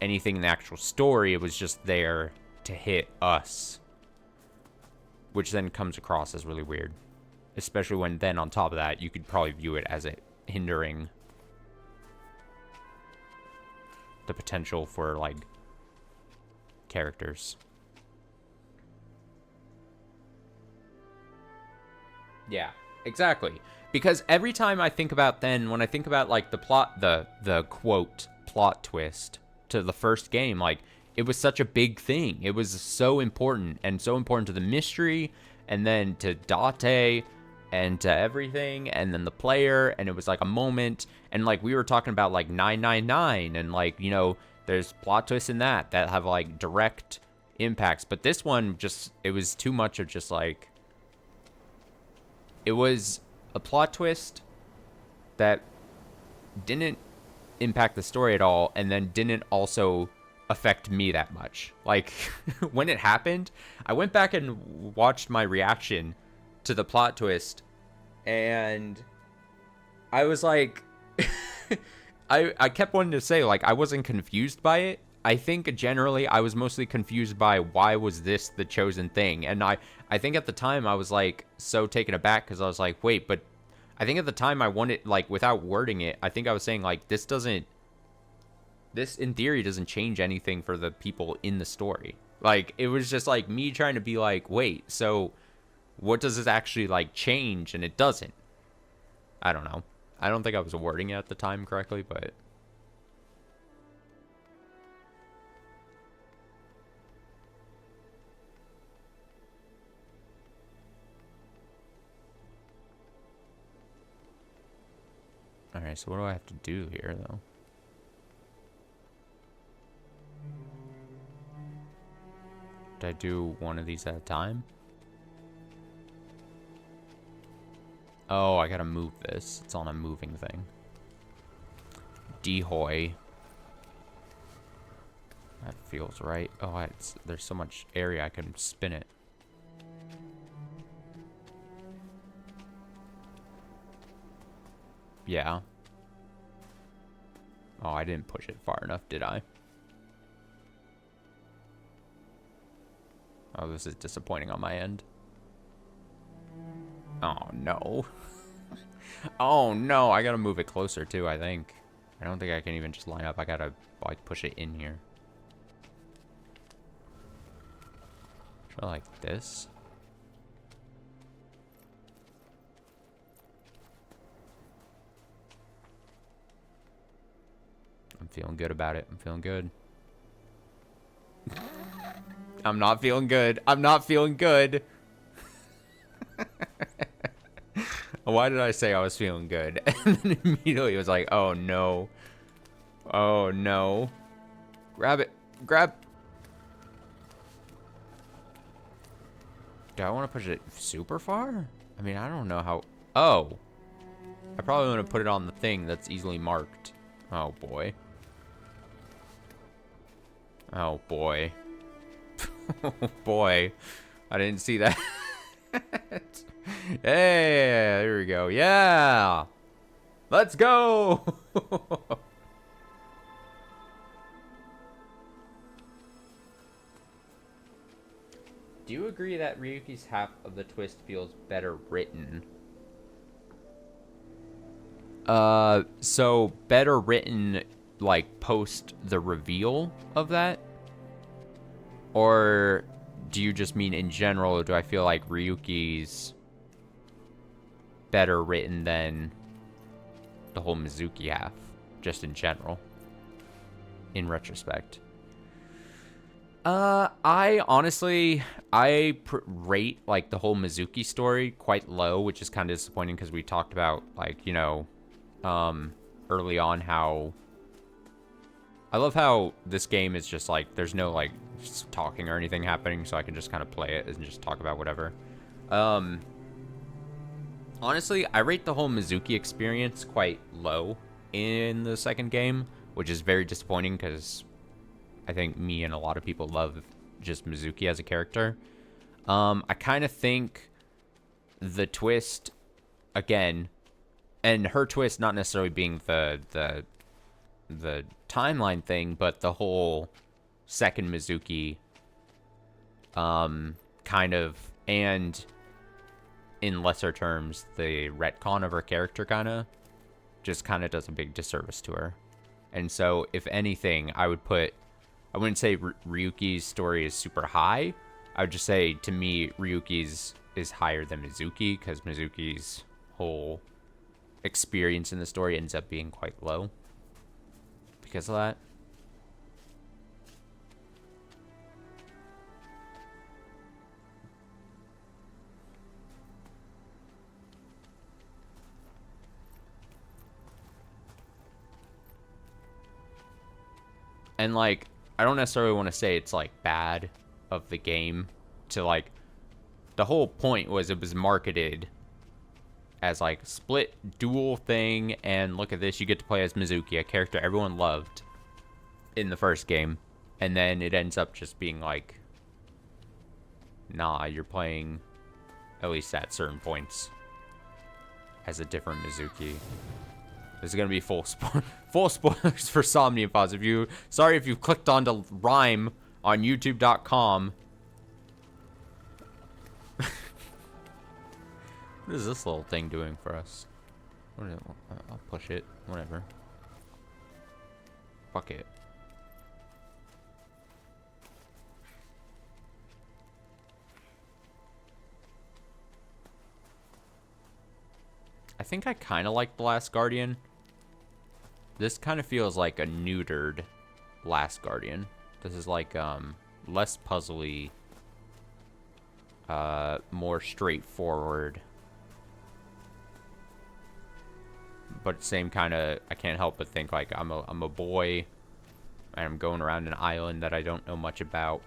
anything in the actual story. It was just there to hit us, which then comes across as really weird. Especially when then, on top of that, you could probably view it as it hindering the potential for, like, characters. Yeah, exactly. Because every time I think about when I think about, like, the plot, the quote, plot twist to the first game, like, it was such a big thing. It was so important, and so important to the mystery, and then to Date, and to everything, and then the player, and it was, like, a moment, and, like, we were talking about, like, 999, and, like, you know, there's plot twists in that have, like, direct impacts, but this one just, it was too much of just, like, it was a plot twist that didn't impact the story at all, and then didn't also affect me that much. Like, when it happened, I went back and watched my reaction to the plot twist, and I was like, I kept wanting to say, like, I wasn't confused by it. I think generally I was mostly confused by why was this the chosen thing. And I think at the time I was, like, so taken aback because I was like, wait, but I think at the time I wanted, like, without wording it, I think I was saying, like, this in theory doesn't change anything for the people in the story. Like, it was just, like, me trying to be like, wait, so what does this actually, like, change? And it doesn't. I don't know. I don't think I was wording it at the time correctly, but alright, so what do I have to do here, though? Did I do one of these at a time? Oh, I gotta move this. It's on a moving thing. Dehoy. That feels right. Oh, there's so much area I can spin it. Yeah. Oh, I didn't push it far enough, did I? Oh, this is disappointing on my end. Oh, no. Oh, no. I gotta move it closer, too, I think. I don't think I can even just line up. I gotta, like, push it in here. Try like this. I'm feeling good about it. I'm feeling good. I'm not feeling good. I'm not feeling good. Why did I say I was feeling good? And then immediately it was like, oh no. Oh no. Grab it. Grab. Do I want to push it super far? I mean, I don't know how. Oh. I probably want to put it on the thing that's easily marked. Oh boy. Oh boy. Oh boy. I didn't see that. Hey, there we go. Yeah. Let's go. Do you agree that Ryuki's half of the twist feels better written? So better written, like, post the reveal of that? Or do you just mean in general, or do I feel like Ryuki's better written than the whole Mizuki half, just in general, in retrospect? I honestly, rate, like, the whole Mizuki story quite low, which is kind of disappointing because we talked about, like, you know, early on how I love how this game is just like there's no like talking or anything happening, so I can just kind of play it and just talk about whatever. Honestly, I rate the whole Mizuki experience quite low in the second game, which is very disappointing because I think me and a lot of people love just Mizuki as a character. I kind of think the twist, again, and her twist not necessarily being the timeline thing, but the whole second Mizuki, kind of, and in lesser terms, the retcon of her character just kind of does a big disservice to her. And so, if anything, I wouldn't say Ryuki's story is super high. I would just say, to me, Ryuki's is higher than Mizuki, because Mizuki's whole experience in the story ends up being quite low because of that. And like, I don't necessarily want to say it's like bad of the game to like, the whole point was it was marketed as like split dual thing, and look at this, you get to play as Mizuki, a character everyone loved in the first game, and then it ends up just being like, nah, you're playing, at least at certain points, as a different Mizuki. This is gonna be full spoilers for Somnium Pods. Sorry if you clicked onto RiME on YouTube.com. What is this little thing doing for us? I'll push it. Whatever. Fuck it. I think I kind of like The Last Guardian. This kind of feels like a neutered Last Guardian. This is like, less puzzly, more straightforward. But same kind of, I can't help but think like I'm a boy and I'm going around an island that I don't know much about.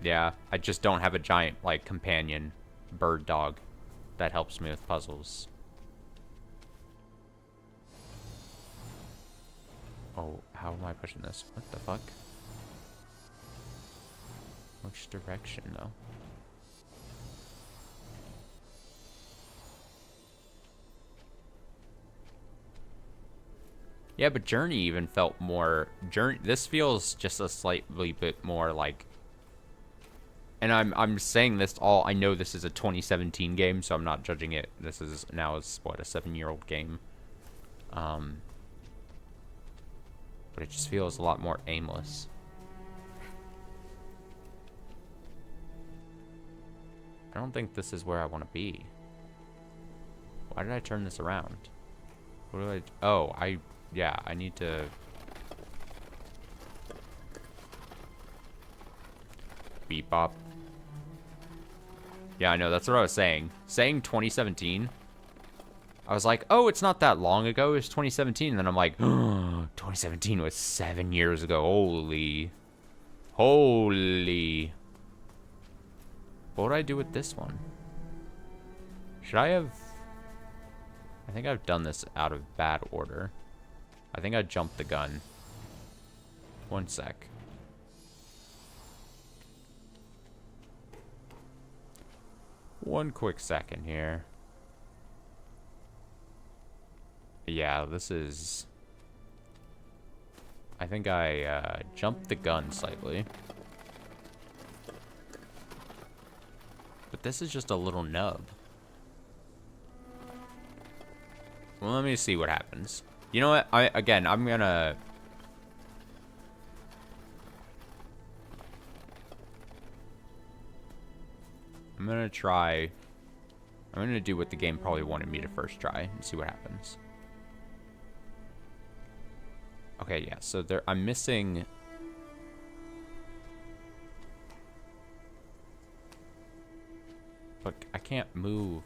Yeah, I just don't have a giant like companion bird dog that helps me with puzzles. Oh, how am I pushing this? What the fuck? Which direction though? Yeah, but Journey even felt more... This feels just a slightly bit more like... And I'm saying this all... I know this is a 2017 game, so I'm not judging it. This is now, what, a 7-year-old game. But it just feels a lot more aimless. I don't think this is where I want to be. Why did I turn this around? What do I... Oh, yeah, I need to... Beep bop. Yeah, I know, that's what I was saying. Saying 2017, I was like, oh, it's not that long ago, it's 2017, and then I'm like, oh, 2017 was 7 years ago, holy. Holy. What would I do with this one? Should I have... I think I've done this out of bad order. I think I jumped the gun. 1 sec. One quick second here. Yeah, this is... I think I jumped the gun slightly. But this is just a little nub. Well, let me see what happens. You know what? I'm gonna... try... I'm gonna do what the game probably wanted me to first try and see what happens. Okay, yeah, so there... I'm missing... But I can't move.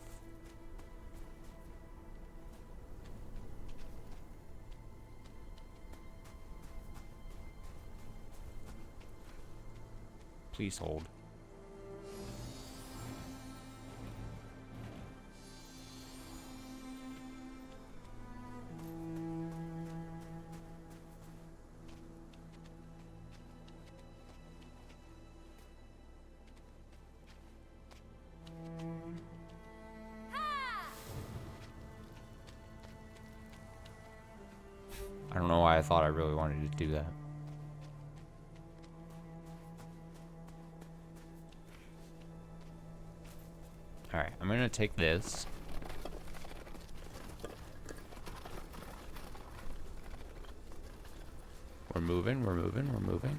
Please hold. I don't know why I thought I really wanted to do that. Alright, I'm gonna take this. We're moving, we're moving, we're moving.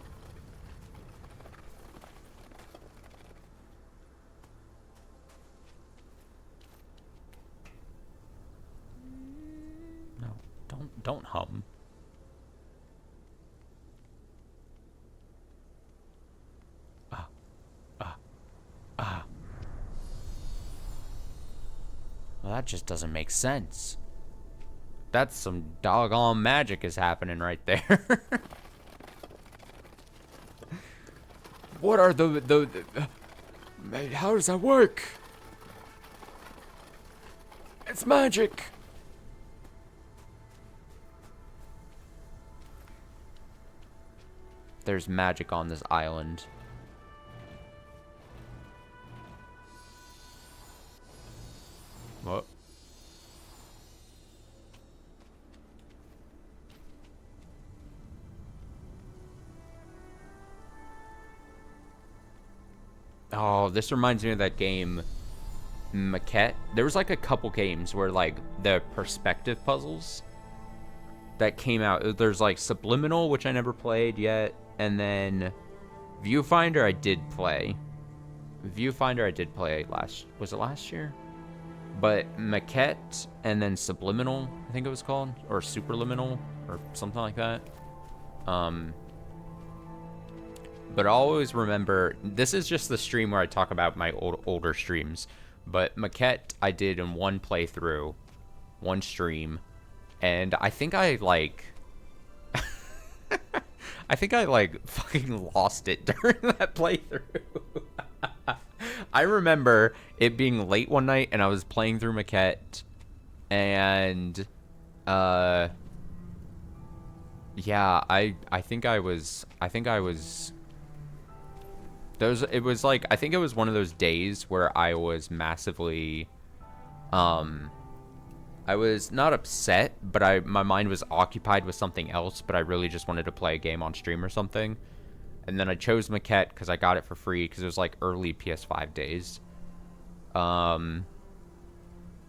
No, don't hum. Well, that just doesn't make sense. That's some doggone magic is happening right there. What are the how does that work? It's magic. There's magic on this island. What? Oh, this reminds me of that game, Maquette. There was like a couple games where like the perspective puzzles that came out. There's like Subliminal, which I never played yet, and then Viewfinder I did play. Viewfinder I did play was it last year? But Maquette and then Subliminal, I think it was called, or Superliminal, or something like that. But I'll always remember, this is just the stream where I talk about my older streams. But Maquette I did in one playthrough, one stream, and I think I like, I think I like fucking lost it during that playthrough. I remember it being late one night and I was playing through Maquette, and yeah, I think I was it was like, I think it was one of those days where I was massively I was not upset, but my mind was occupied with something else, but I really just wanted to play a game on stream or something. And then I chose Maquette because I got it for free because it was like early PS5 days. And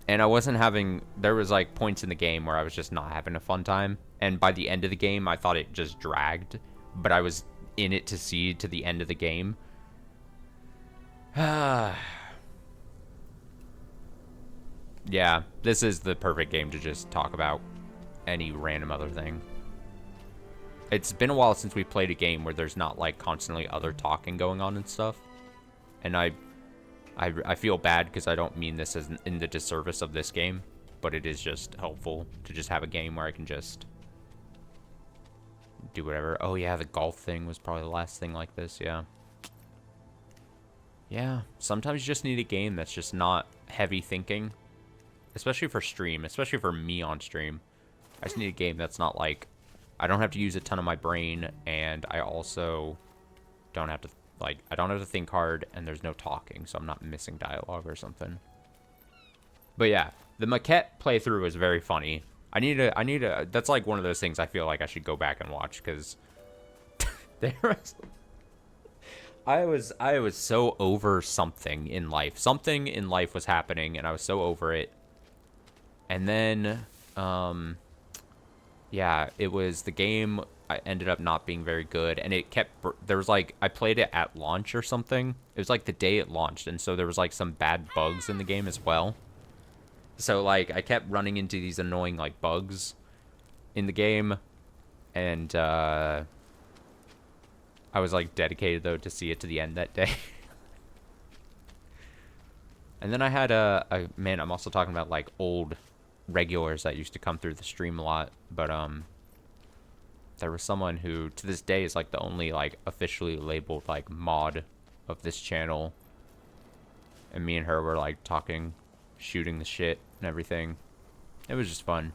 I wasn't having... There was like points in the game where I was just not having a fun time. And by the end of the game, I thought it just dragged. But I was in it to see to the end of the game. Yeah, this is the perfect game to just talk about any random other thing. It's been a while since we played a game where there's not, like, constantly other talking going on and stuff. And I feel bad because I don't mean this as in the disservice of this game, but it is just helpful to just have a game where I can just do whatever. Oh yeah, the golf thing was probably the last thing like this, yeah. Yeah, sometimes you just need a game that's just not heavy thinking. Especially for stream, especially for me on stream. I just need a game that's not like, I don't have to use a ton of my brain, and I also don't have to, like, I don't have to think hard, and there's no talking, so I'm not missing dialogue or something. But yeah, the maquette playthrough was very funny. I need a, that's like one of those things I feel like I should go back and watch, because there was, I was so over something in life. Something in life was happening, and I was so over it. And then, yeah, it was the game. I ended up not being very good, and it kept, there was like, I played it at launch or something. It was like the day it launched, and so there was like some bad bugs in the game as well. So like, I kept running into these annoying like bugs in the game, and I was like dedicated though to see it to the end that day. And then I had a man, I'm also talking about like old regulars that used to come through the stream a lot, but there was someone who to this day is like the only like officially labeled like mod of this channel, and me and her were like talking, shooting the shit and everything. It was just fun.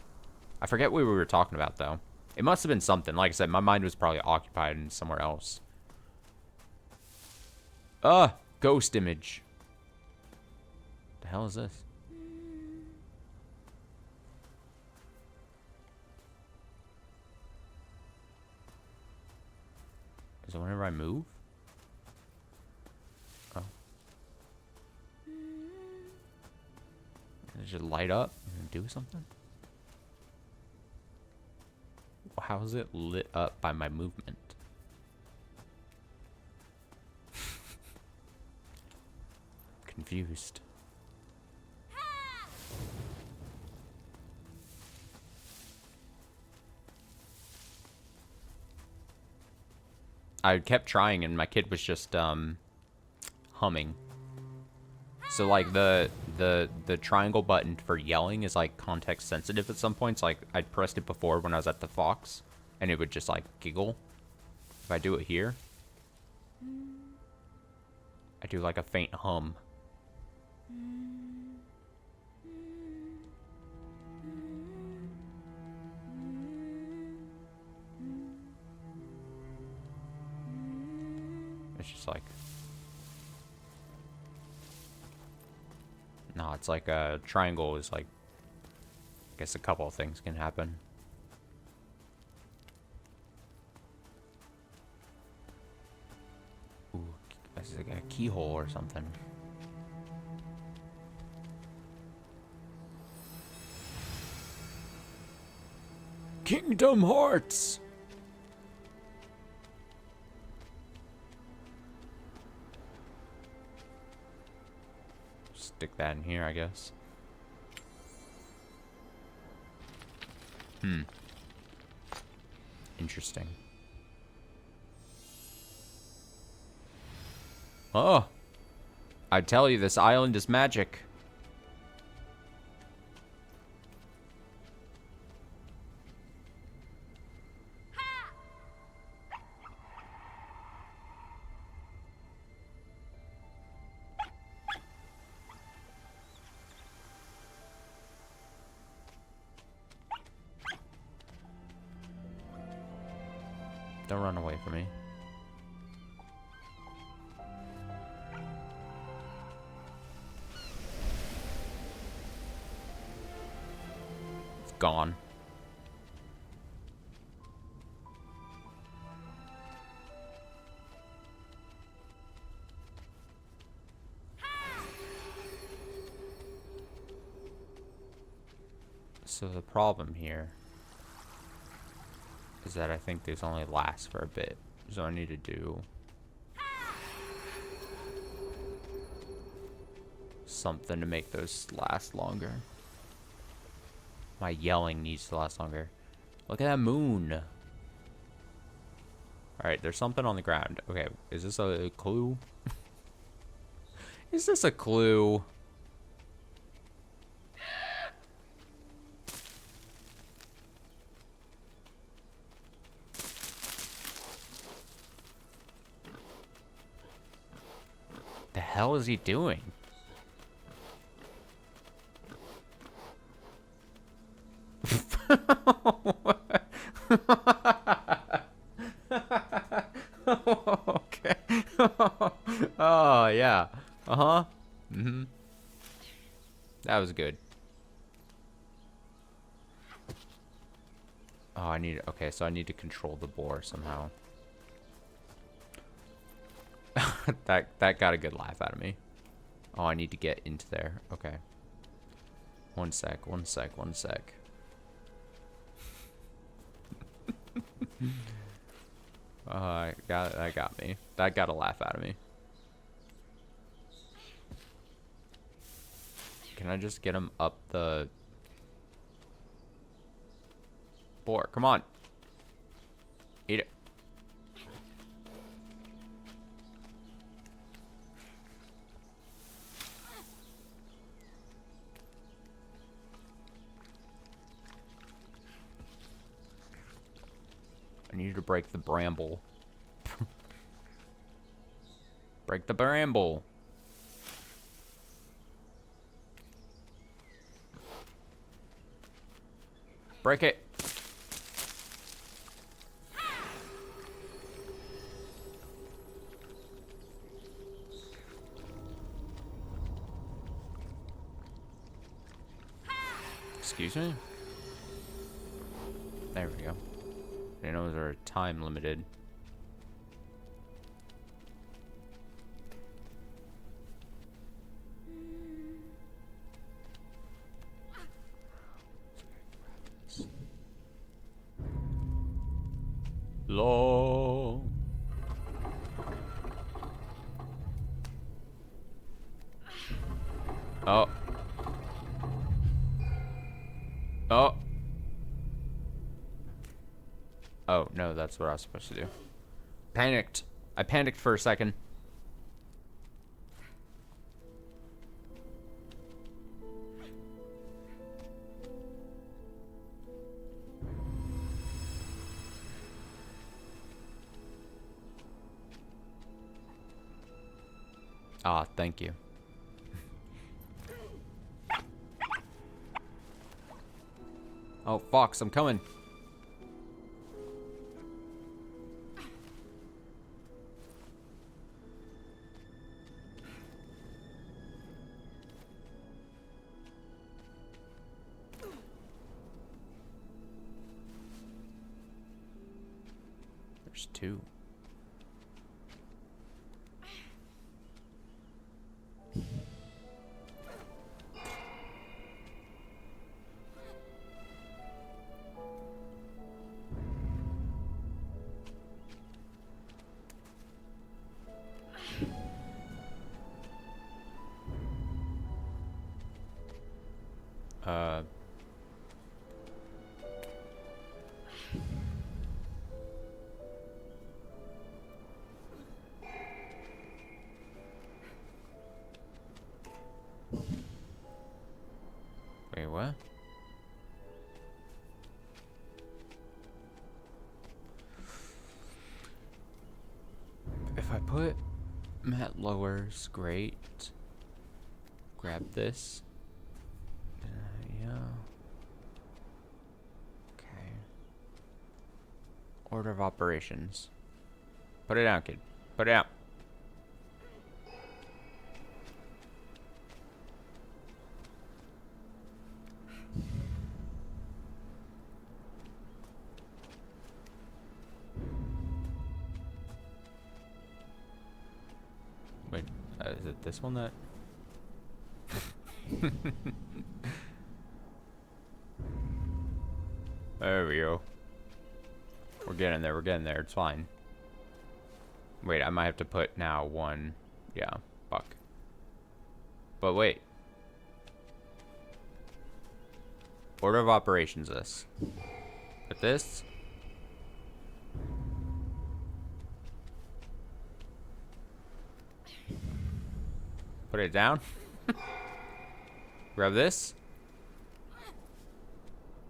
I forget what we were talking about though. It must have been something. Like I said, my mind was probably occupied in somewhere else. Ghost image. The hell is this? Is it whenever I move? Oh. Does it just light up and do something? How is it lit up by my movement? Confused. I kept trying and my kid was just humming. So like the triangle button for yelling is like context sensitive at some points. Like I pressed it before when I was at the Fox and it would just like giggle. If I do it here, I do like a faint hum. It's just like, no, it's like a triangle is like, I guess a couple of things can happen. Ooh, this is like a keyhole or something. Kingdom Hearts! Stick that in here, I guess. Interesting. Oh! I tell you, this island is magic. Don't run away from me. It's gone. So the problem here is that I think these only last for a bit. So I need to do something to make those last longer. My yelling needs to last longer. Look at that moon. Alright, there's something on the ground. Okay, is this a clue? Is this a clue? The hell is he doing? Okay. Oh, yeah. Uh-huh. Mm-hmm. That was good. Oh, I need... Okay, so I need to control the boar somehow. That got a good laugh out of me. Oh, I need to get into there. Okay. One sec. That got me. That got a laugh out of me. Can I just get him up the boar? Come on. Eat it. I need to break the bramble. Break the bramble. Break it. Excuse me? There we go. I didn't know those are time limited. Long. Oh. Oh. Oh, no, that's what I was supposed to do. Panicked. I panicked for a second. Ah, thank you. Oh, Fox, I'm coming. There's two. Wait, what? If I put Matt lowers, great. Grab this. Yeah. Okay. Order of operations. Put it down, kid. Put it down. Wait, is it this one that... There we go. We're getting there, it's fine. Wait, I might have to put now one... Yeah, fuck. But wait. Order of operations this. Put this. Put it down. Grab this.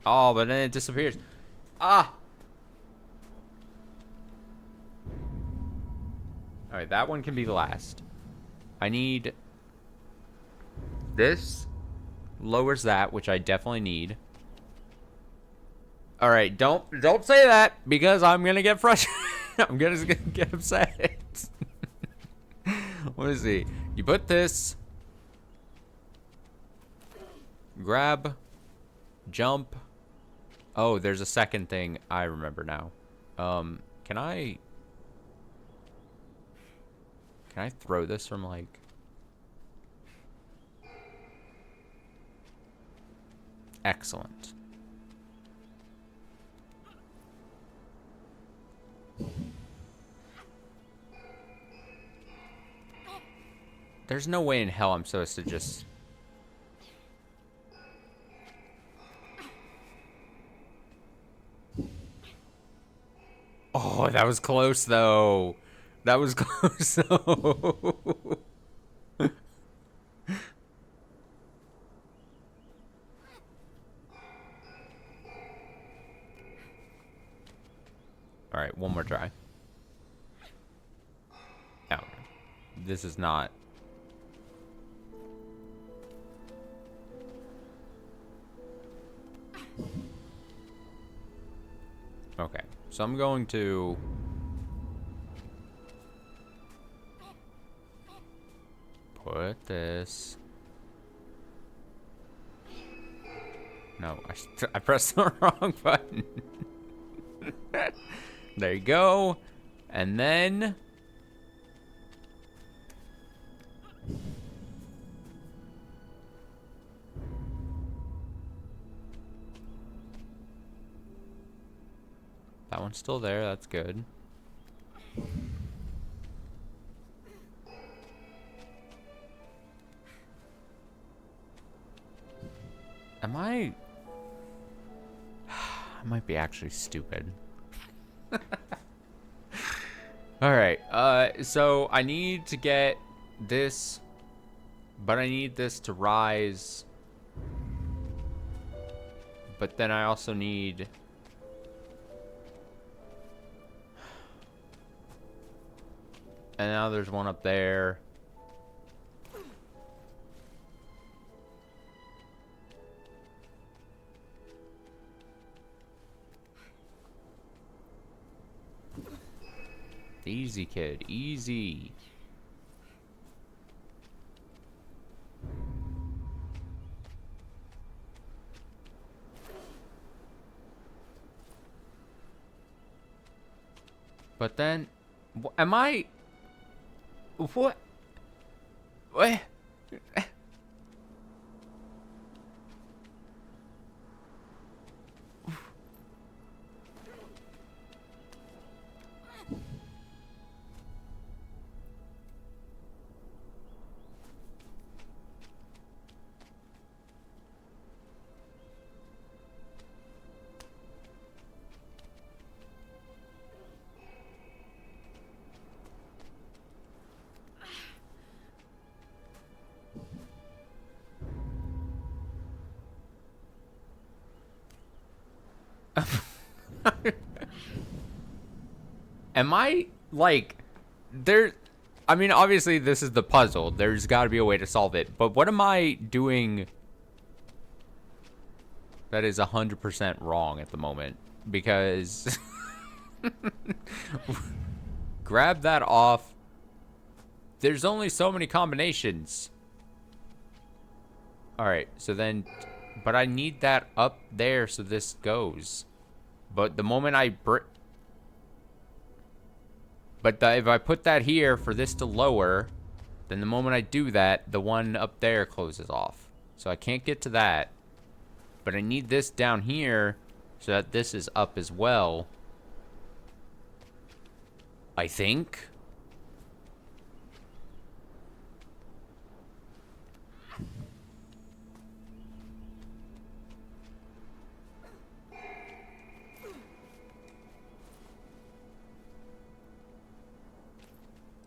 Oh, but then it disappears. Ah! Alright, that one can be the last. I need... This lowers that, which I definitely need. Alright, don't say that, because I'm gonna get frustrated. I'm gonna get upset. What is he? You put this... Grab... Jump... Oh, there's a second thing I remember now. Can I throw this from, like... Excellent. There's no way in hell I'm supposed to just... Oh, that was close, though. That was close, though. Alright, one more try. No. This is not... Okay, so I'm going to... Put this... No, I pressed the wrong button. There you go. And then... That one's still there, that's good. Am I... I might be actually stupid. Alright, so I need to get this, but I need this to rise. But then I also need... And now there's one up there. Easy, kid. Easy. But then... Am I... What? What? Am I, like, there... I mean, obviously, this is the puzzle. There's got to be a way to solve it. But what am I doing that is 100% wrong at the moment? Because... Grab that off. There's only so many combinations. Alright, so then... But I need that up there so this goes. But the moment I... if I put that here for this to lower, then the moment I do that, the one up there closes off. So I can't get to that. But I need this down here so that this is up as well. I think.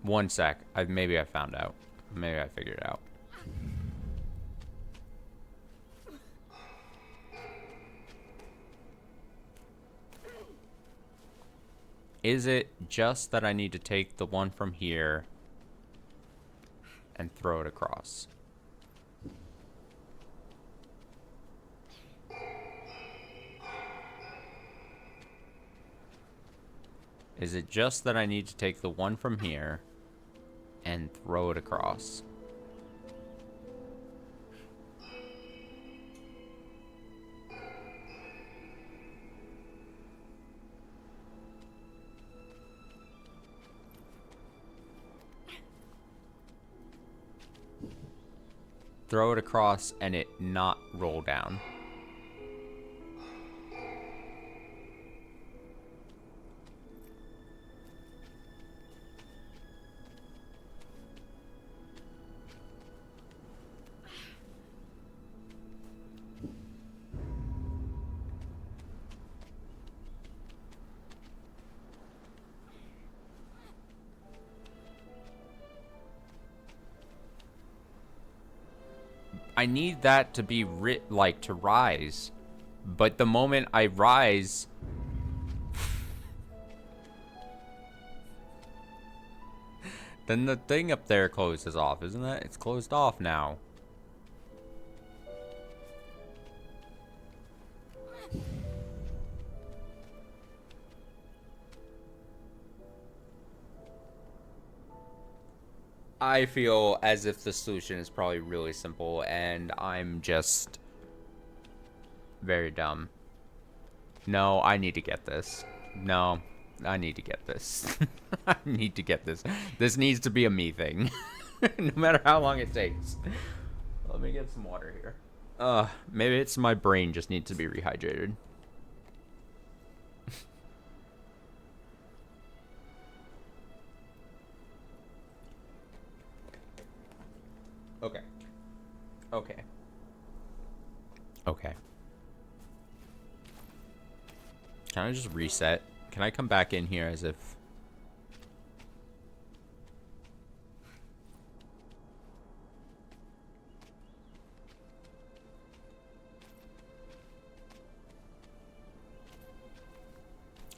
One sec. Maybe I found out. Maybe I figured it out. Is it just that I need to take the one from here and throw it across? Is it just that I need to take the one from here and throw it across? Throw it across and it not roll down. I need that to be to rise. But the moment I rise, then the thing up there closes off, isn't it? It's closed off now. I feel as if the solution is probably really simple and I'm just very dumb. No, I need to get this. No, I need to get this. I need to get this. This needs to be a me thing. No matter how long it takes. Let me get some water here. Maybe it's my brain just needs to be rehydrated. Okay. Okay. Okay. Can I just reset? Can I come back in here as if...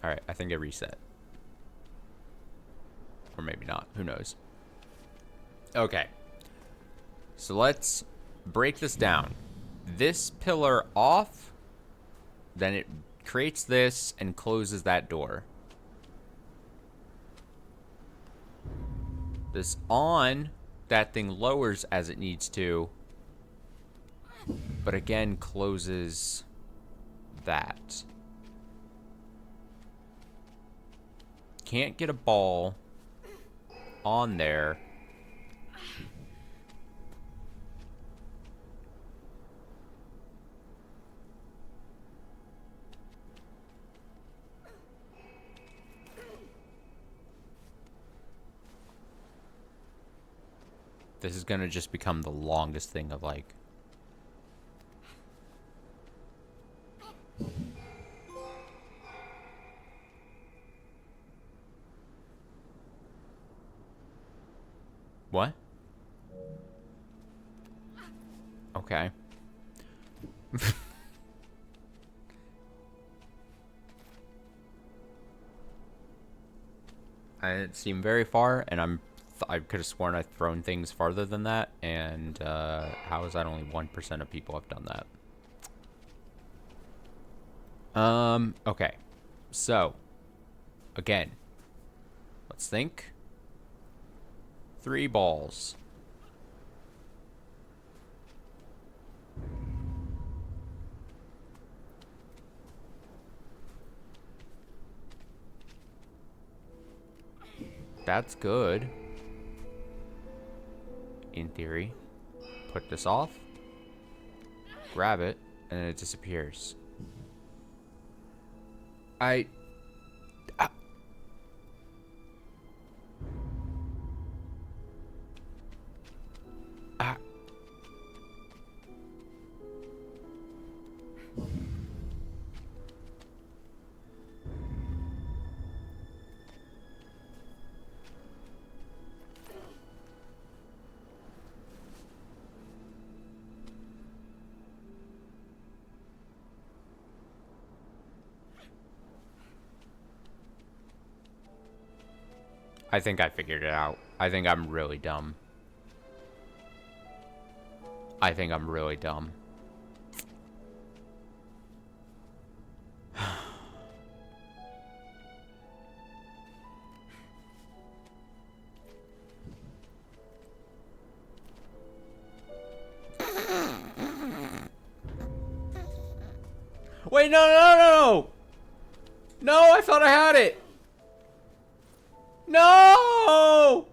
Alright, I think it reset. Or maybe not. Who knows? Okay. So let's break this down. This pillar off, then it creates this and closes that door. This on, that thing lowers as it needs to, but again closes that. Can't get a ball on there. This is gonna just become the longest thing of like... What? Okay. I didn't seem very far, and I could have sworn I've thrown things farther than that, and how is that only 1% of people have done that? Okay. So, again, let's think. 3 balls. That's good. In theory. Put this off. Grab it, and then it disappears. I think I figured it out. I think I'm really dumb. I think I'm really dumb. Wait, no, no, no, no! No, I thought I had it! No!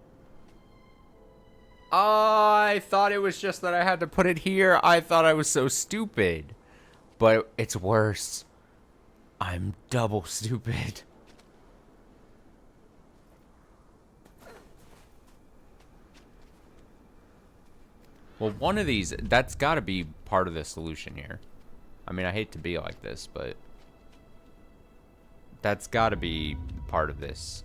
I thought it was just that I had to put it here. I thought I was so stupid. But it's worse. I'm double stupid. Well, one of these, that's got to be part of the solution here. I mean, I hate to be like this, but that's got to be part of this.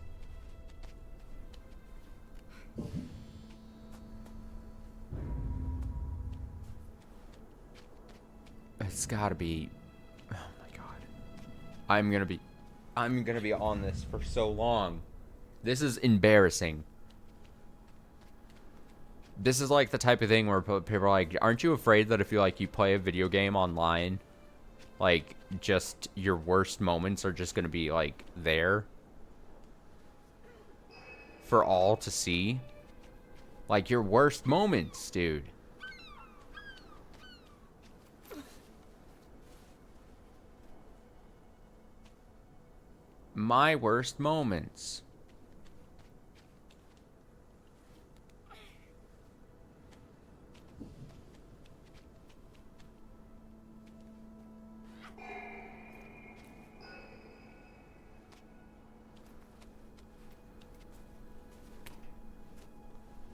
It's got to be. Oh my god. I'm going to be on this for so long. This is embarrassing. This is like the type of thing where people are like, aren't you afraid that if you like you play a video game online, like just your worst moments are just going to be like there for all to see? Like your worst moments, dude. My worst moments.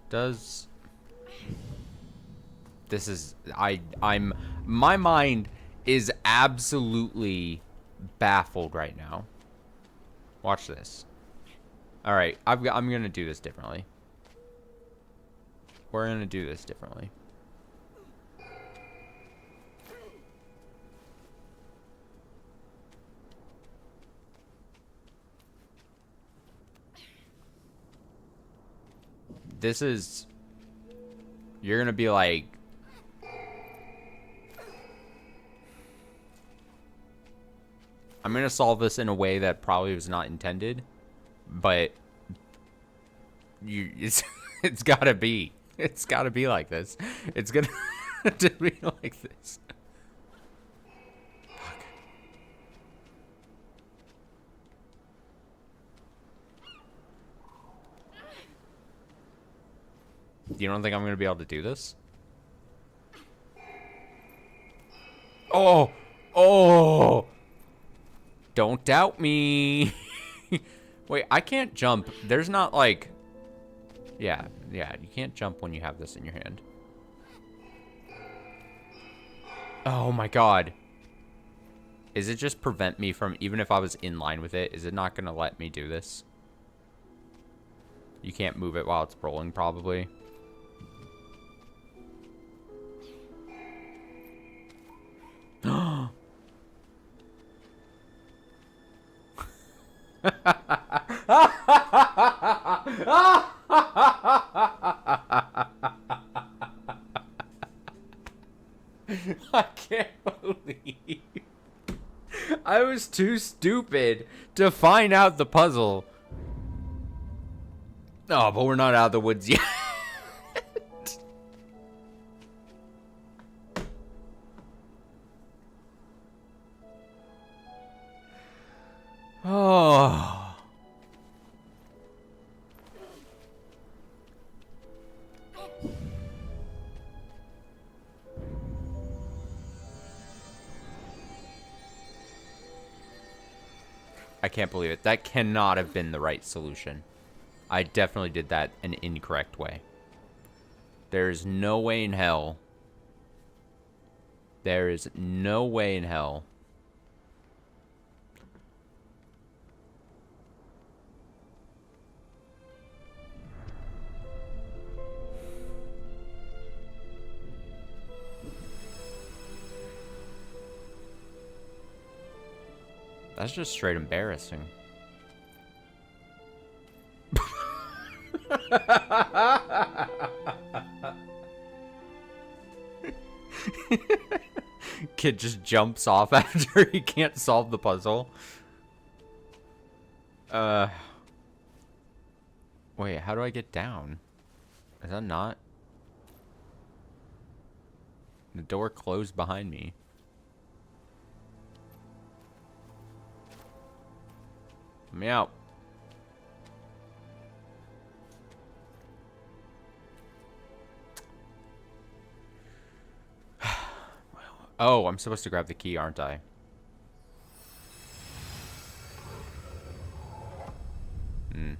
Does this is I'm my mind is absolutely baffled right now. Watch this. All right, I'm gonna do this differently. We're gonna do this differently. This is, you're gonna be like, I'm gonna solve this in a way that probably was not intended, but it's gotta be like this. It's gonna to be like this. Fuck. You don't think I'm gonna be able to do this? Oh! Don't doubt me. Wait, I can't jump. There's not like... Yeah, you can't jump when you have this in your hand. Oh my god. Is it just prevent me from, even if I was in line with it, is it not gonna let me do this? You can't move it while it's rolling, probably. I can't believe I was too stupid to find out the puzzle. Oh, but we're not out of the woods yet. Oh. I can't believe it. That cannot have been the right solution. I definitely did that an incorrect way. There's no way in hell. There is no way in hell. That's just straight embarrassing. Kid just jumps off after he can't solve the puzzle. Wait, how do I get down? Is that not? The door closed behind me. Let me out. Oh, I'm supposed to grab the key, aren't I? Hmm.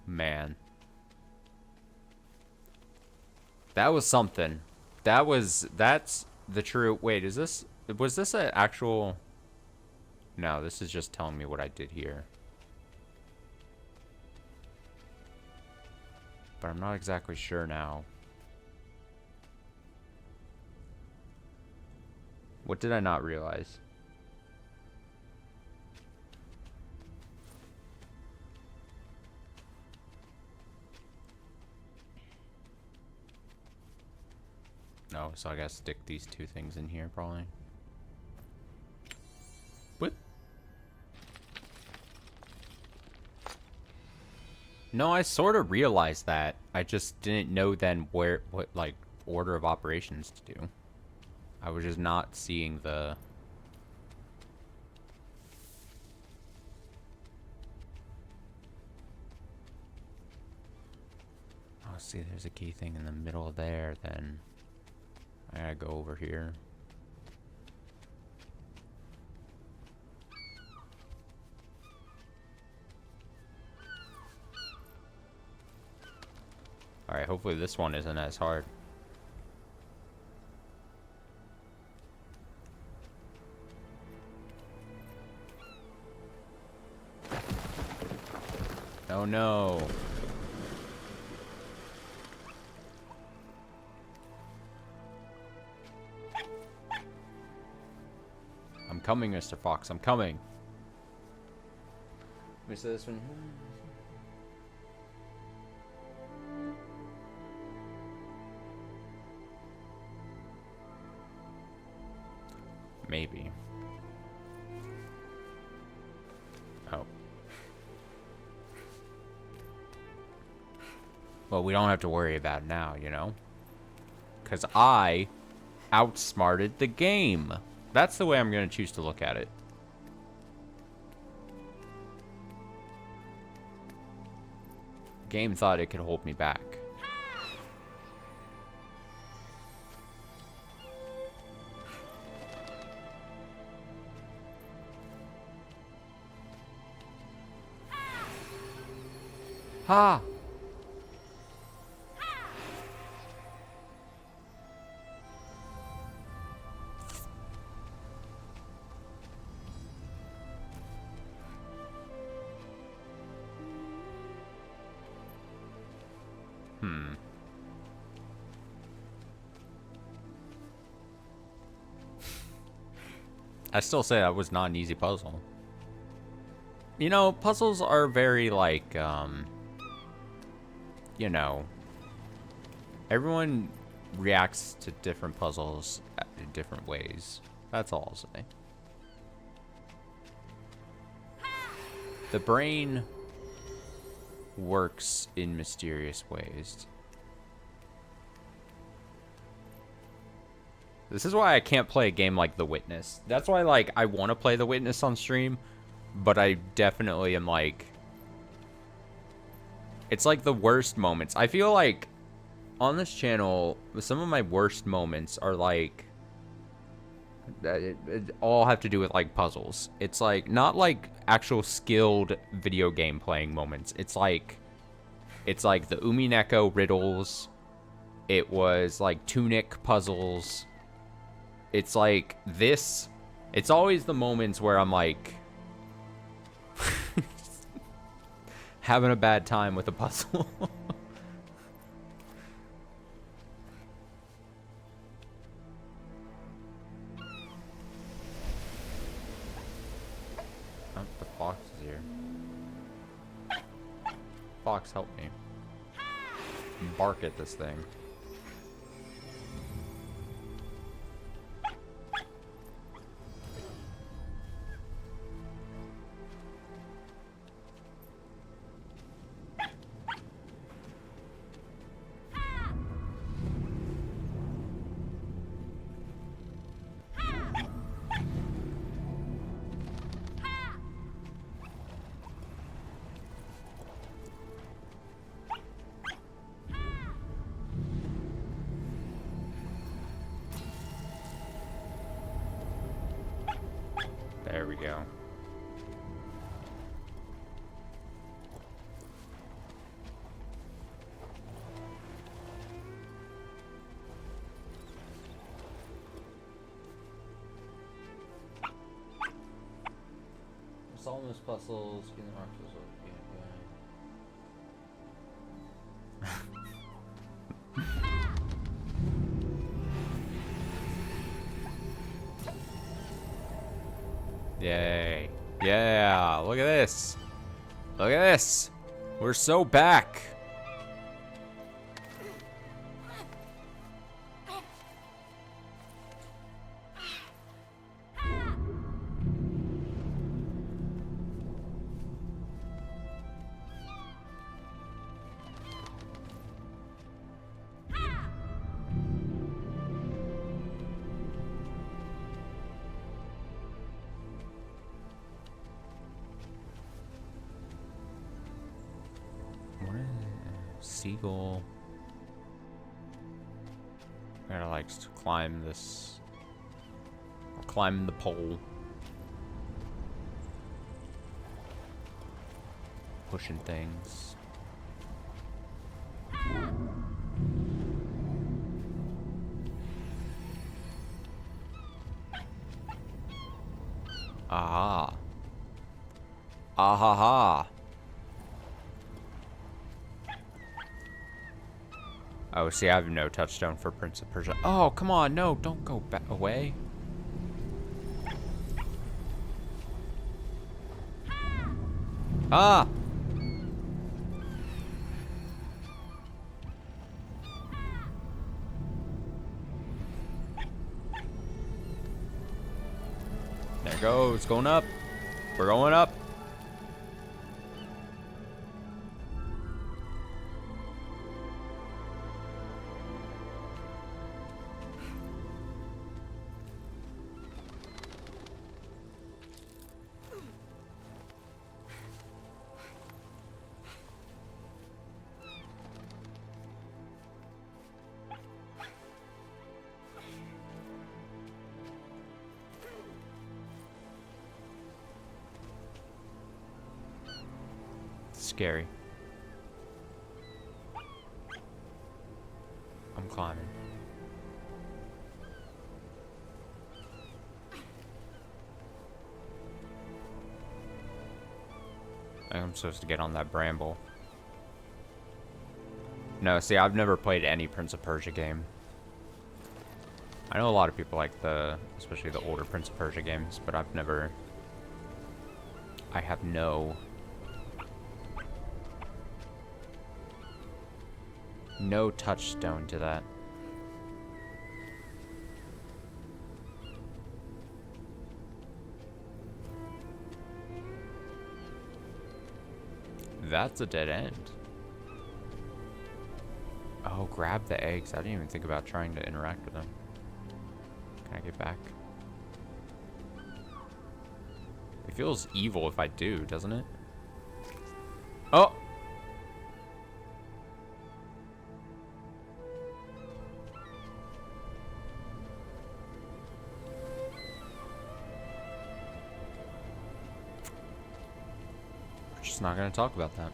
Man. That was something. That's the true, wait, was this an actual, no, this is just telling me what I did here. But I'm not exactly sure now. What did I not realize? No, so I gotta stick these two things in here, probably. What? No, I sort of realized that. I just didn't know then what, like, order of operations to do. I was just not seeing the... Oh, see, there's a key thing in the middle there, then... I gotta go over here. Alright, hopefully this one isn't as hard. Oh no. I'm coming, Mr. Fox. I'm coming. Let me say this one. Maybe. Oh. Well, we don't have to worry about it now, you know? Because I outsmarted the game. That's the way I'm going to choose to look at it. Game thought it could hold me back. Ha! I still say that was not an easy puzzle. You know, puzzles are very, like, you know, everyone reacts to different puzzles in different ways. That's all I'll say. The brain works in mysterious ways. This is why I can't play a game like The Witness. That's why, like, I want to play The Witness on stream, but I definitely am, like... It's, like, the worst moments. I feel like, on this channel, some of my worst moments are, like... It all have to do with, like, puzzles. It's, like, not, like, actual skilled video game playing moments. It's, like... It's, like, the Umineko riddles. It was, like, Tunic puzzles. It's like this. It's always the moments where I'm like having a bad time with a puzzle. blocks help me. Bark at this thing. There we go. Solving those puzzles, getting the rocks. Yay. Yeah, look at this. Look at this. We're so back. Seagull. Kinda likes to climb this. Or climb the pole. Pushing things. Aha. Ahaha. Oh, see, I have no touchstone for Prince of Persia. Oh, come on, no, don't go back away. Ah! There it goes, going up. We're going up. Scary. I'm climbing. I think I'm supposed to get on that bramble. No, see, I've never played any Prince of Persia game. I know a lot of people like especially the older Prince of Persia games, but I've never... I have no touchstone to that. That's a dead end. Oh, grab the eggs. I didn't even think about trying to interact with them. Can I get back? It feels evil if I do, doesn't it? Oh! We're just not gonna talk about that.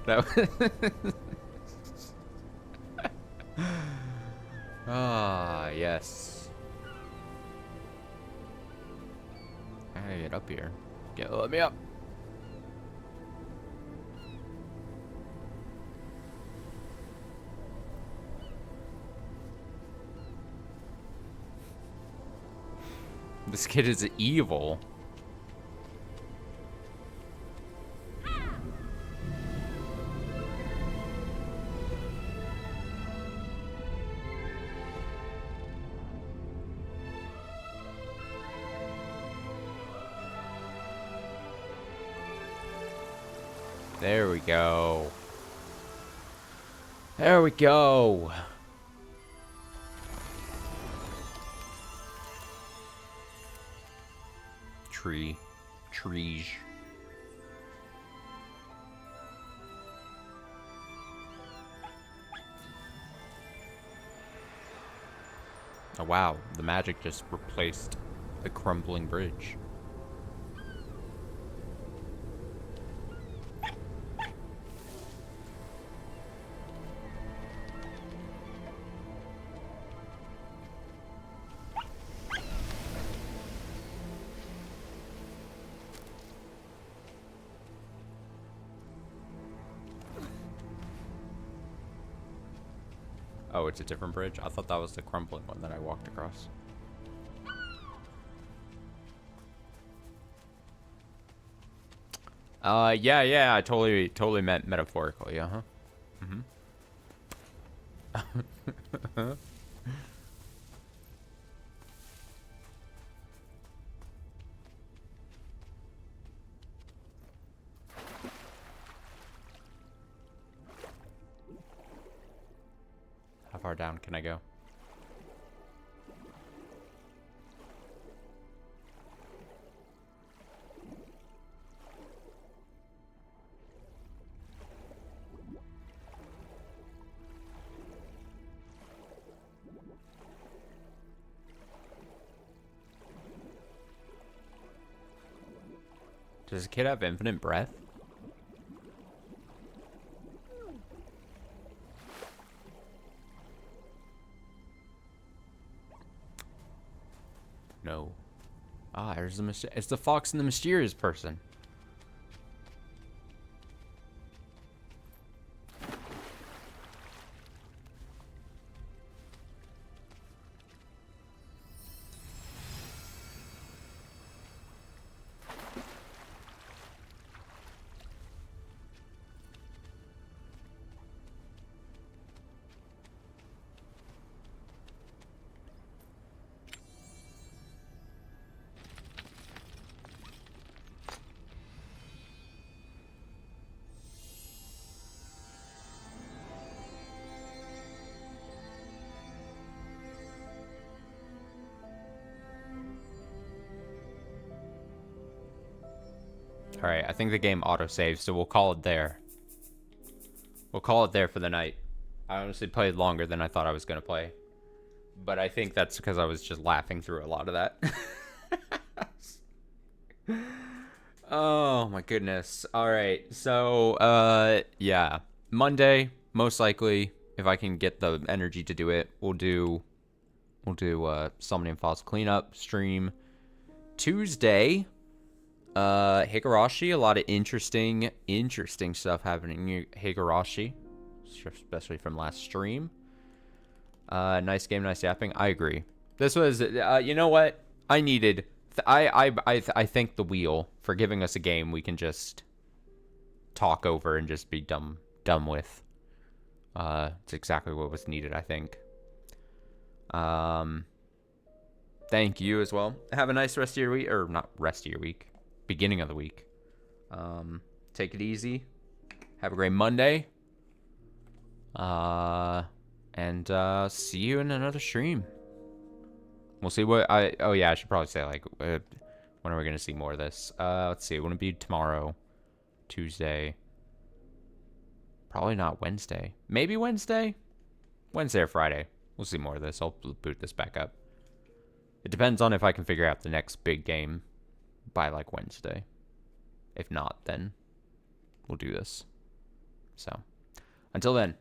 That was ah, yes. I gotta get up here. Let me up. This kid is evil. There we go. There we go. Trees. Oh wow, the magic just replaced the crumbling bridge. Oh, it's a different bridge? I thought that was the crumbling one that I walked across. Yeah, I totally meant metaphorically, uh-huh. Mm-hmm. How far down can I go? Does a kid have infinite breath? No. Ah, there's it's the fox and the mysterious person. Alright, I think the game autosaves, so we'll call it there. We'll call it there for the night. I honestly played longer than I thought I was going to play. But I think that's because I was just laughing through a lot of that. Oh my goodness. Alright, so, yeah. Monday, most likely, if I can get the energy to do it, we'll do Summoning Falls cleanup stream. Tuesday, Higurashi, a lot of interesting stuff happening in Higurashi, especially from last stream. Nice game, nice yapping. I agree. This was, you know what? I needed, I thank the wheel for giving us a game we can just talk over and just be done with. It's exactly what was needed, I think. Thank you as well. Have a nice rest of your week, or not rest of your week. Beginning of the week. Take it easy. Have a great Monday. And see you in another stream. We'll see what oh yeah, I should probably say, like, when are we gonna see more of this? Let's see. Wouldn't it be tomorrow, Tuesday? Probably not Wednesday. Maybe Wednesday or Friday. We'll see more of this. I'll boot this back up. It depends on if I can figure out the next big game by, like, Wednesday. If not, then we'll do this. So, until then.